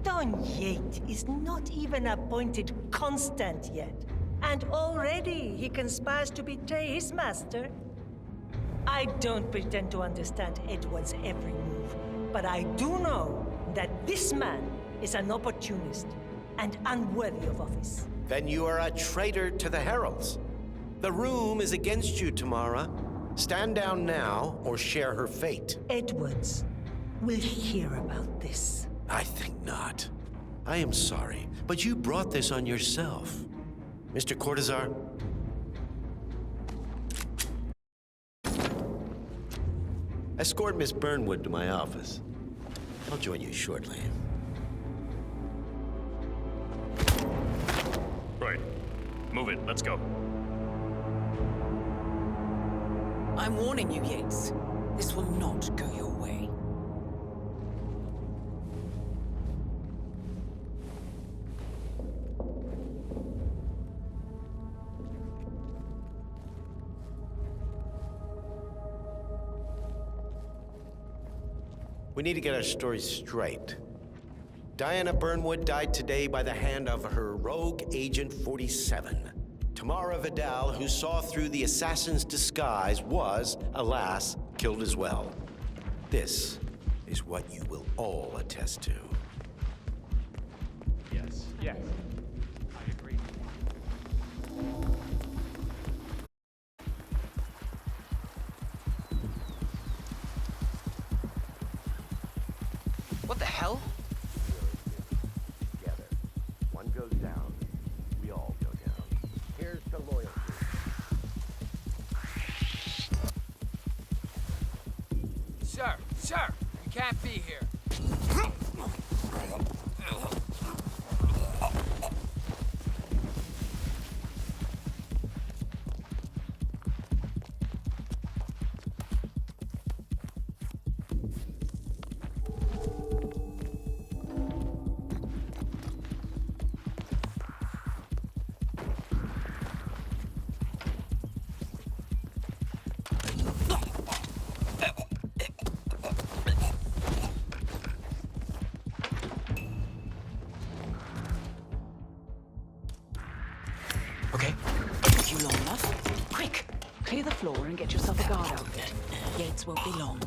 Don Yates is not even appointed constant yet, and already he conspires to betray his master. I don't pretend to understand Edward's every move, but I do know that this man is an opportunist and unworthy of office. Then you are a traitor to the heralds. The room is against you, Tamara. Stand down now or share her fate. Edwards will hear about this. I think not. I am sorry, but you brought this on yourself. Mr. Cortazar? Escort Miss Burnwood to my office. I'll join you shortly. Right. Move it. Let's go. I'm warning you, Yates. This will not go your way. We need to get our stories straight. Diana Burnwood died today by the hand of her rogue Agent 47. Tamara Vidal, who saw through the assassin's disguise, was, alas, killed as well. This is what you will all attest to. Yes. Yes. I agree. What the hell? Together. One goes down, we all go down. Here's the loyalty. Sir, you can't be here. clear the floor and get yourself a guard outfit. Yates won't be long.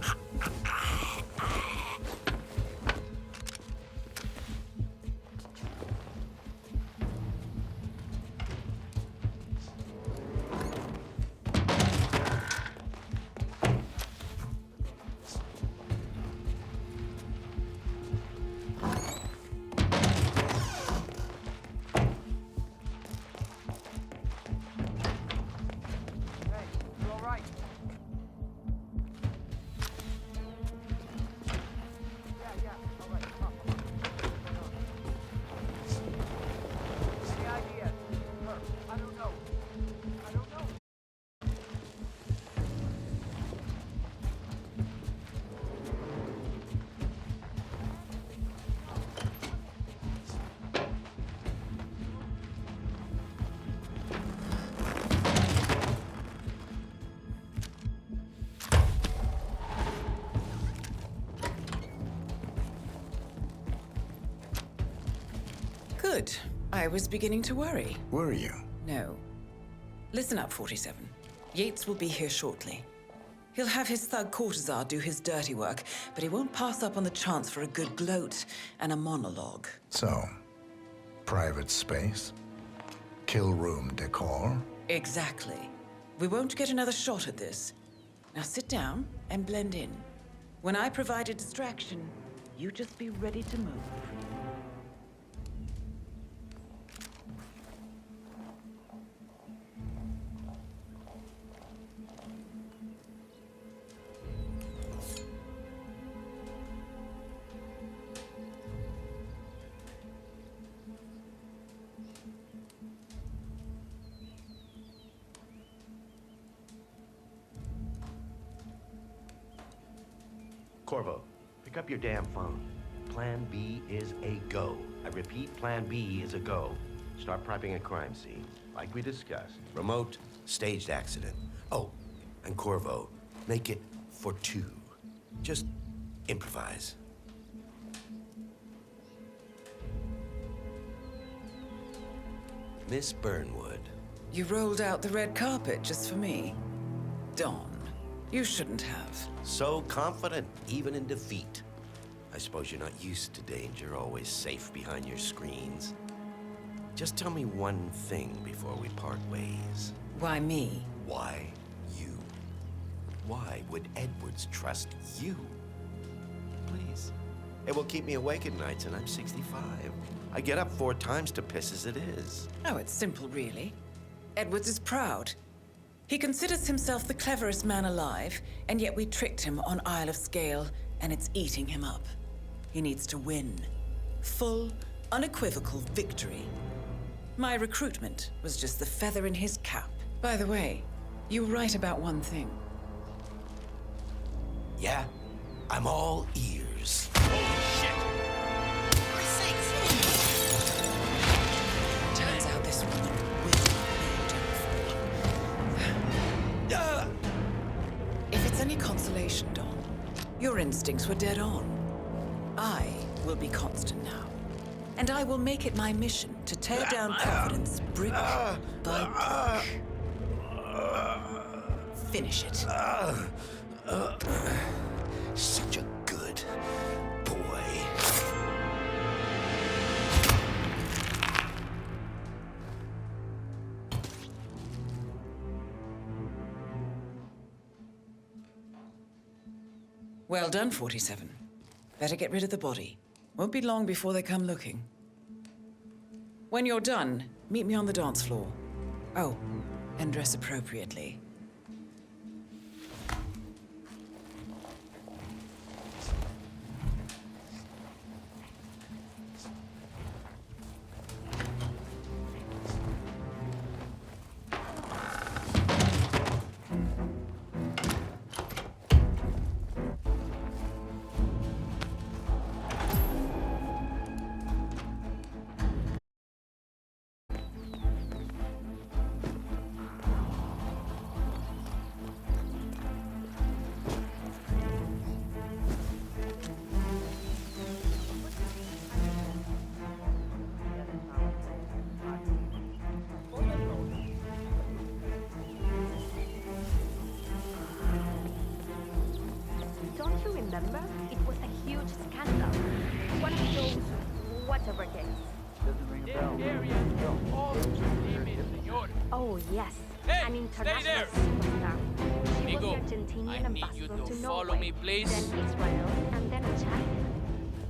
Good. I was beginning to worry. Were you? No. Listen up, 47. Yates will be here shortly. He'll have his thug Cortazar do his dirty work, but he won't pass up on the chance for a good gloat and a monologue. So, private space? Kill room decor? Exactly. We won't get another shot at this. Now sit down and blend in. When I provide a distraction, you just be ready to move. Corvo, pick up your damn phone. Plan B is a go. I repeat, Plan B is a go. Start prepping a crime scene, like we discussed. Remote, staged accident. Oh, and Corvo, make it for two. Just improvise. Miss Burnwood. You rolled out the red carpet just for me. Dawn, you shouldn't have. So confident, even in defeat. I suppose you're not used to danger, always safe behind your screens. Just tell me one thing before we part ways. Why me? Why you? Why would Edwards trust you? Please. It will keep me awake at nights, and I'm 65. I get up 4 times to piss as it is. Oh, it's simple, really. Edwards is proud. He considers himself the cleverest man alive, and yet we tricked him on Isle of Scale, and it's eating him up. He needs to win. Full, unequivocal victory. My recruitment was just the feather in his cap. By the way, you were right about one thing. Yeah? I'm all ears. Turns out this woman will be downfall. If it's any consolation, Dawn, your instincts were dead on. I will be constant now. And I will make it my mission to tear down Providence brick by brick. Finish it. Such a good boy. Well done, 47. Better get rid of the body. Won't be long before they come looking. When you're done, meet me on the dance floor. Oh, and dress appropriately. remember? It was a huge scandal. One of those whatever days. Doesn't ring a bell. Oh, yes. Hey, An stay international there. superstar. She Amigo, was the Argentinian I need you ambassador to to follow Norway, me, please. then Israel, and then China.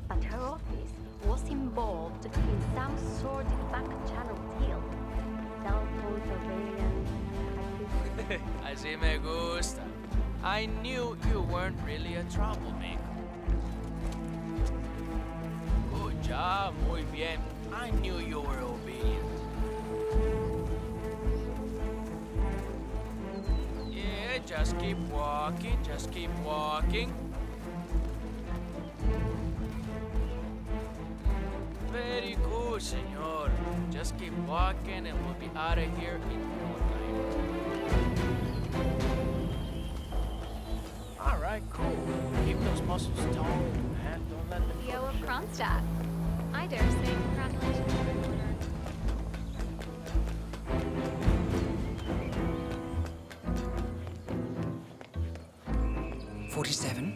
But her office was involved in some sort of back channel deal. Cell phone surveillance, Así me gusta. I knew you weren't really a troublemaker. Good job, muy bien. I knew you were obedient. Yeah, just keep walking, just keep walking. Very good, senor. Just keep walking and we'll be out of here in no time. All right, cool. Keep those muscles toned, man. Don't let them Leo go of to shit. Kronstadt. I dare say congratulations are in order. "47.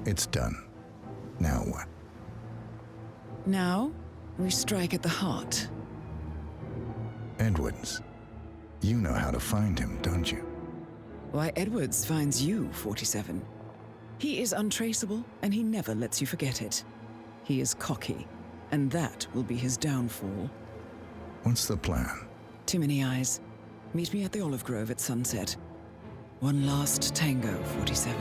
It's done. Now what? Now, we strike at the heart. Edwards. You know how to find him, don't you? Why, Edwards finds you, 47. He is untraceable, and he never lets you forget it. He is cocky, and that will be his downfall. What's the plan? Too many eyes. Meet me at the olive grove at sunset. One last tango, 47.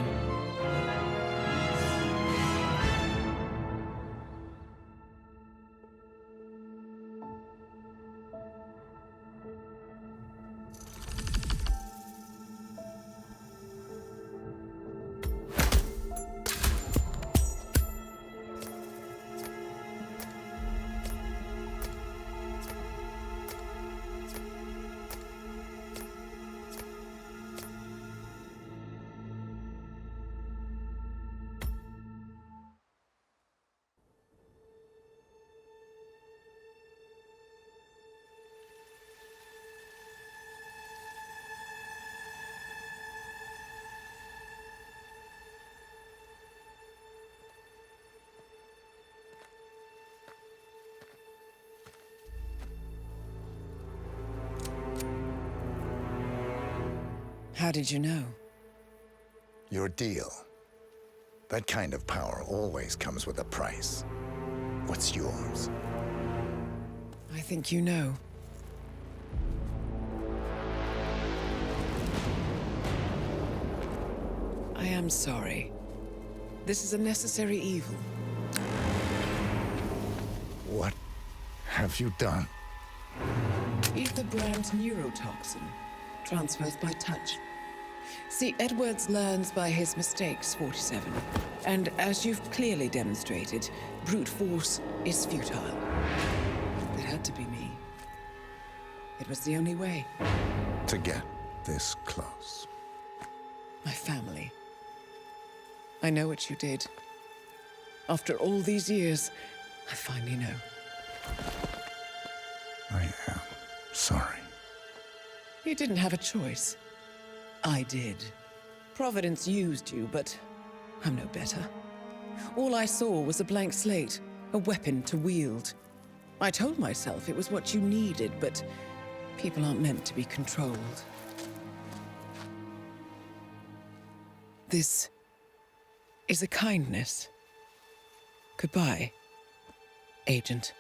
How did you know? Your deal. That kind of power always comes with a price. What's yours? I think you know. I am sorry. This is a necessary evil. What have you done? Ether brand neurotoxin transfers by touch. See, Edwards learns by his mistakes, 47. And as you've clearly demonstrated, brute force is futile. It had to be me. It was the only way. To get this close. My family. I know what you did. After all these years, I finally know. I am sorry. You didn't have a choice. I did. Providence used you, but I'm no better. All I saw was a blank slate, a weapon to wield. I told myself it was what you needed, but people aren't meant to be controlled. This is a kindness. Goodbye, Agent.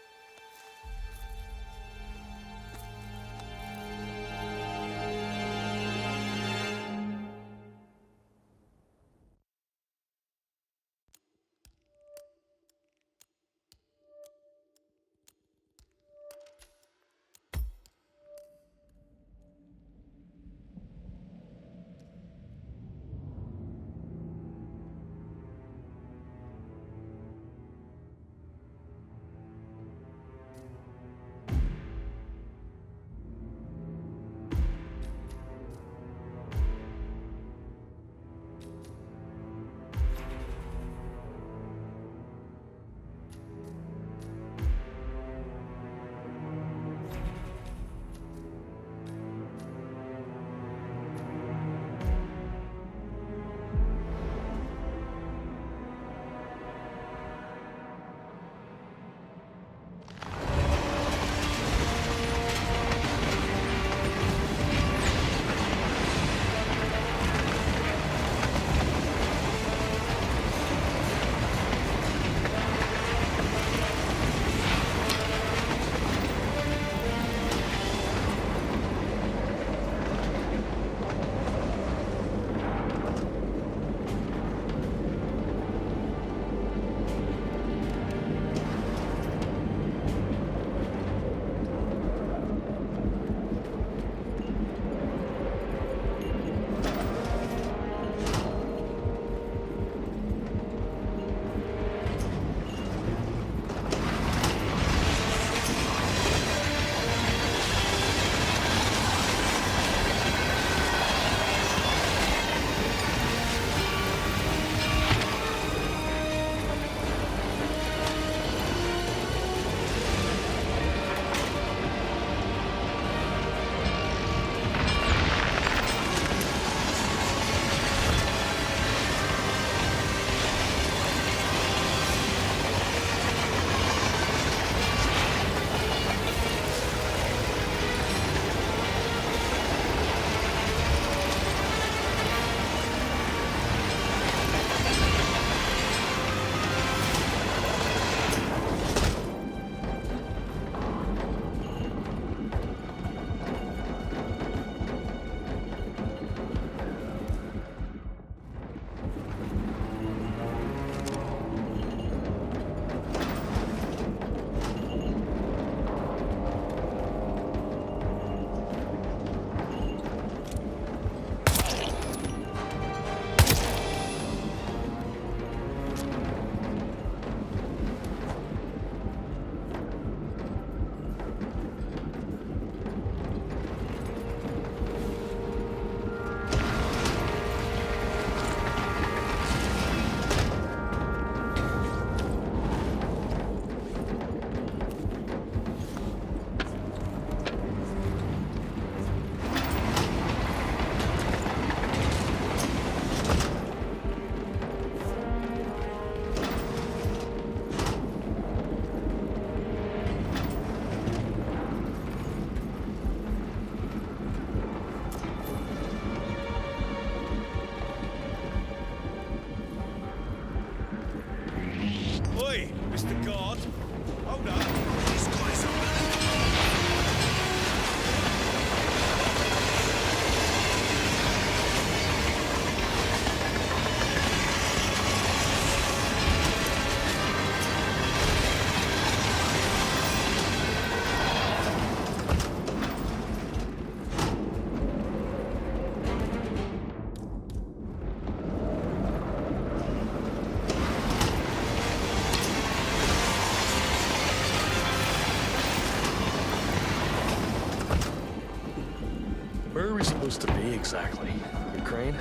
Where are we supposed to be exactly? Ukraine?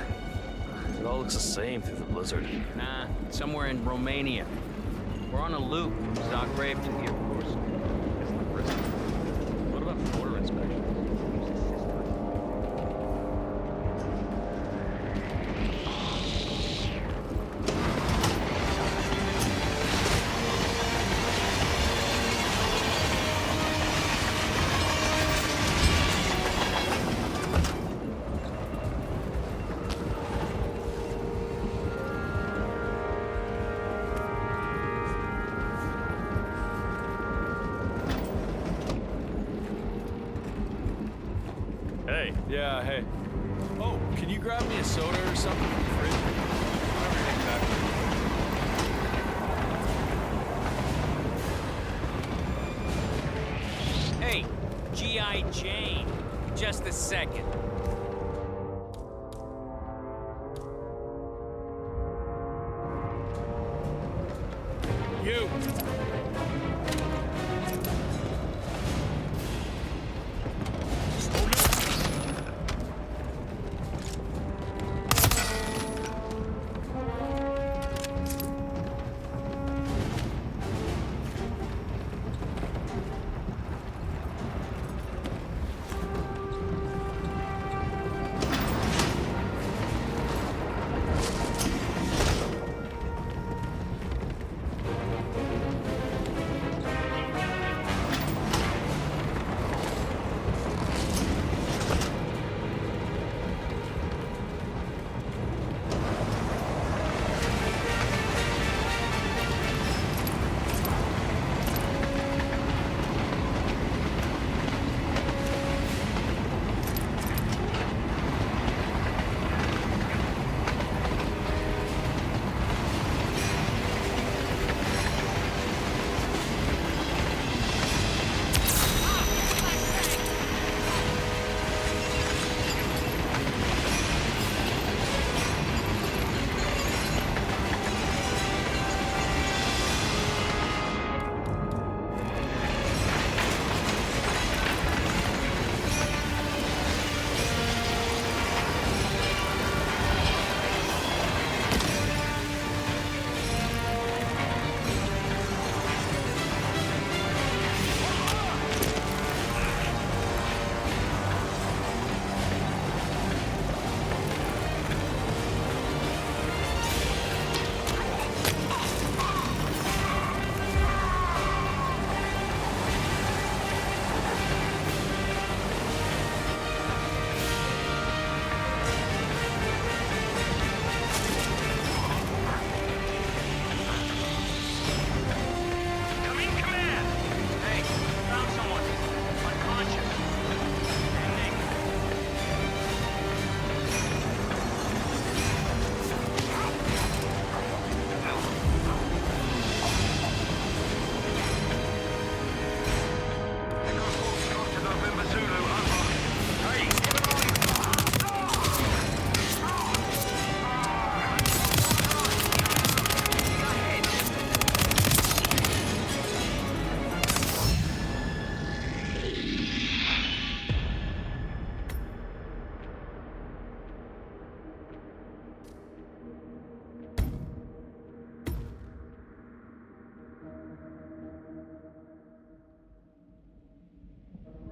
It all looks the same through the blizzard. Nah, somewhere in Romania. We're on a loop from Zagreb to Irkutsk. Isn't that risky? What about border inspection? Hey. Yeah, hey. Oh, can you grab me a soda or something from the fridge? Hey, G.I. Jane. Just a second. You!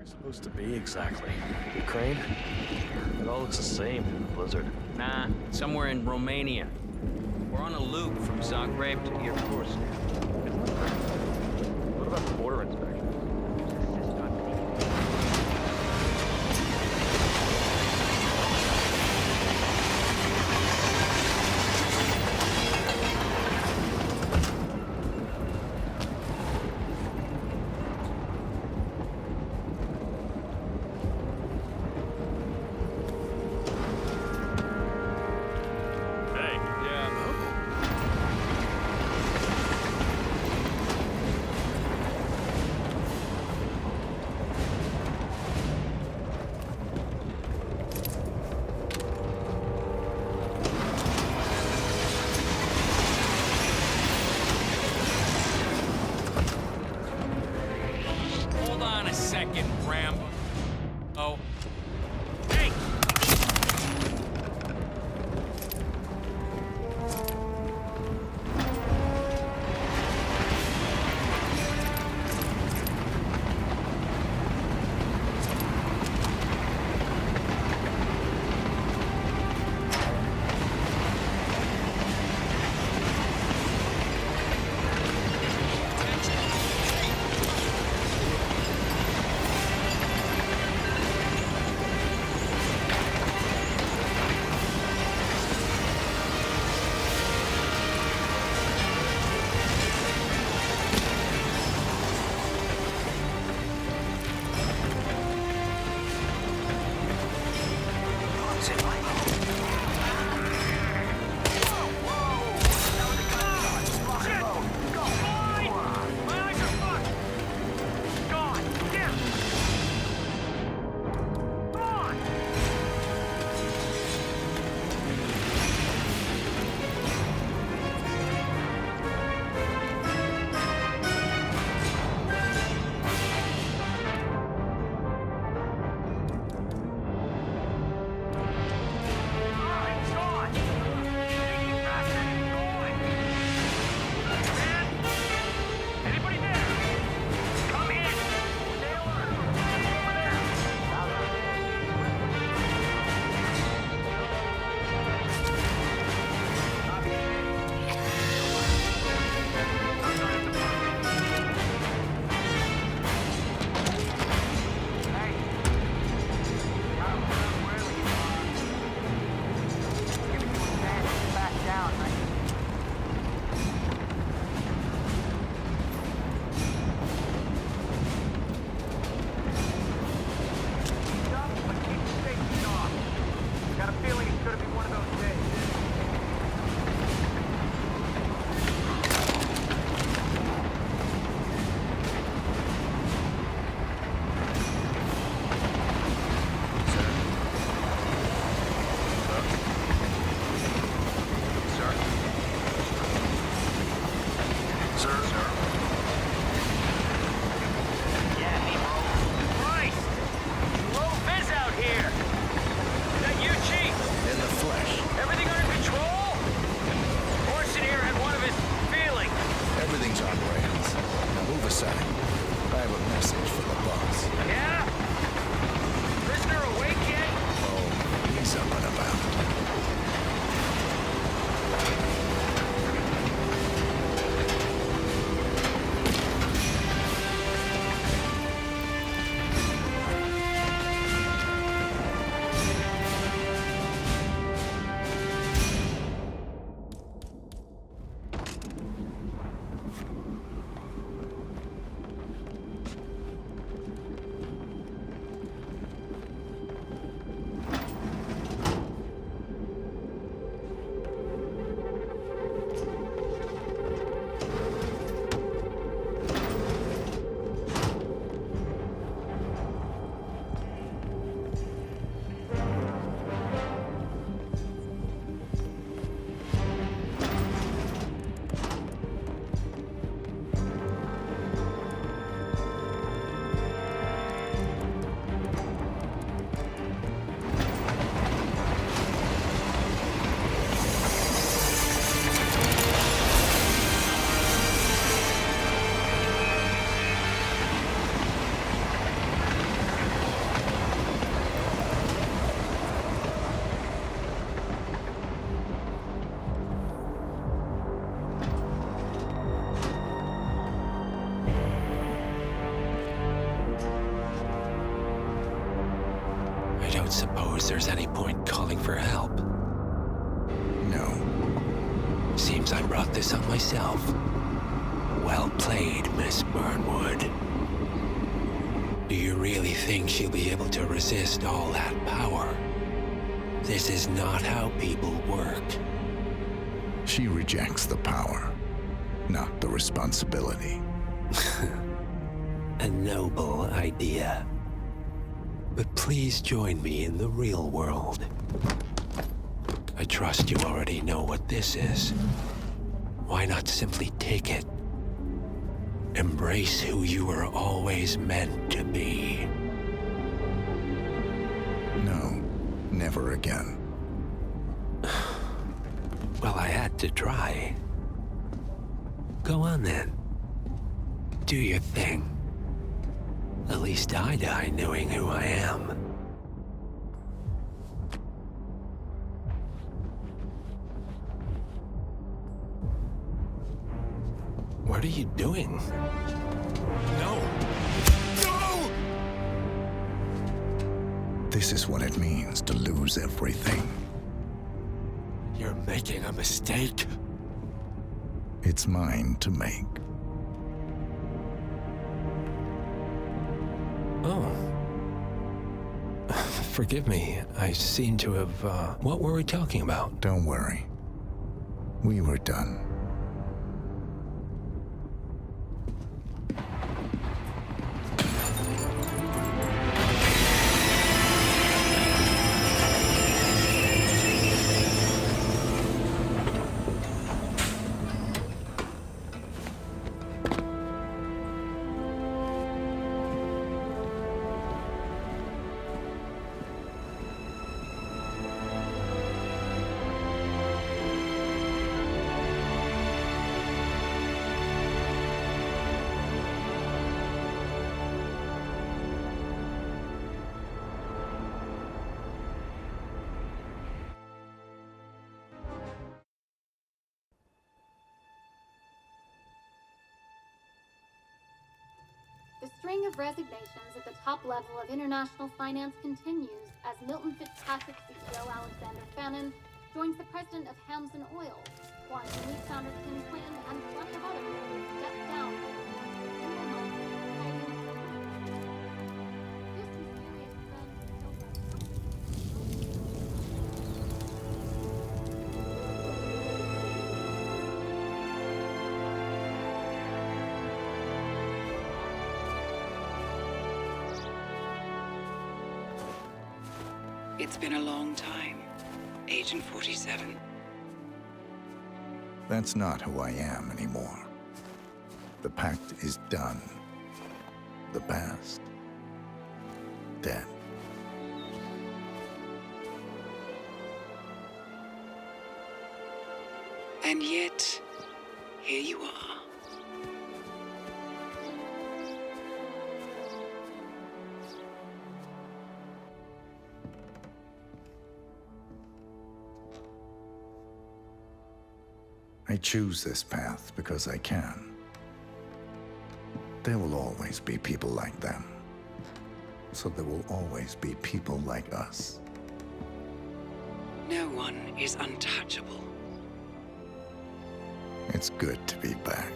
Supposed to be exactly? Ukraine? It all looks the same through the blizzard. Nah, somewhere in Romania. We're on a loop from Zagreb to Irkutsk. What about the border inspection? Hold on a second, Rambo. Oh. Hey, I don't suppose there's any point calling for help. No. Seems I brought this up myself. Well played, Miss Burnwood. Do you really think she'll be able to resist all that power? This is not how people work. She rejects the power, not the responsibility. A noble idea. But please join me in the real world. I trust you already know what this is. Why not simply take it? Embrace who you were always meant to be. No, never again. Well, I had to try. Go on then. Do your thing. At least I die knowing who I am. What are you doing? No! No! This is what it means to lose everything. You're making a mistake. It's mine to make. Oh. Forgive me. I seem to have, What were we talking about? Don't worry. We were done. The string of resignations at the top level of international finance continues as Milton Fitzpatrick CEO Alexander Fannin joins the president of Hamson Oil, Quantum Leap founder Tim Quinn, and a bunch of others step down. It's been a long time, Agent 47. That's not who I am anymore. The pact is done. The past, dead. And yet, here you are. I choose this path because I can. There will always be people like them. So there will always be people like us. No one is untouchable. It's good to be back.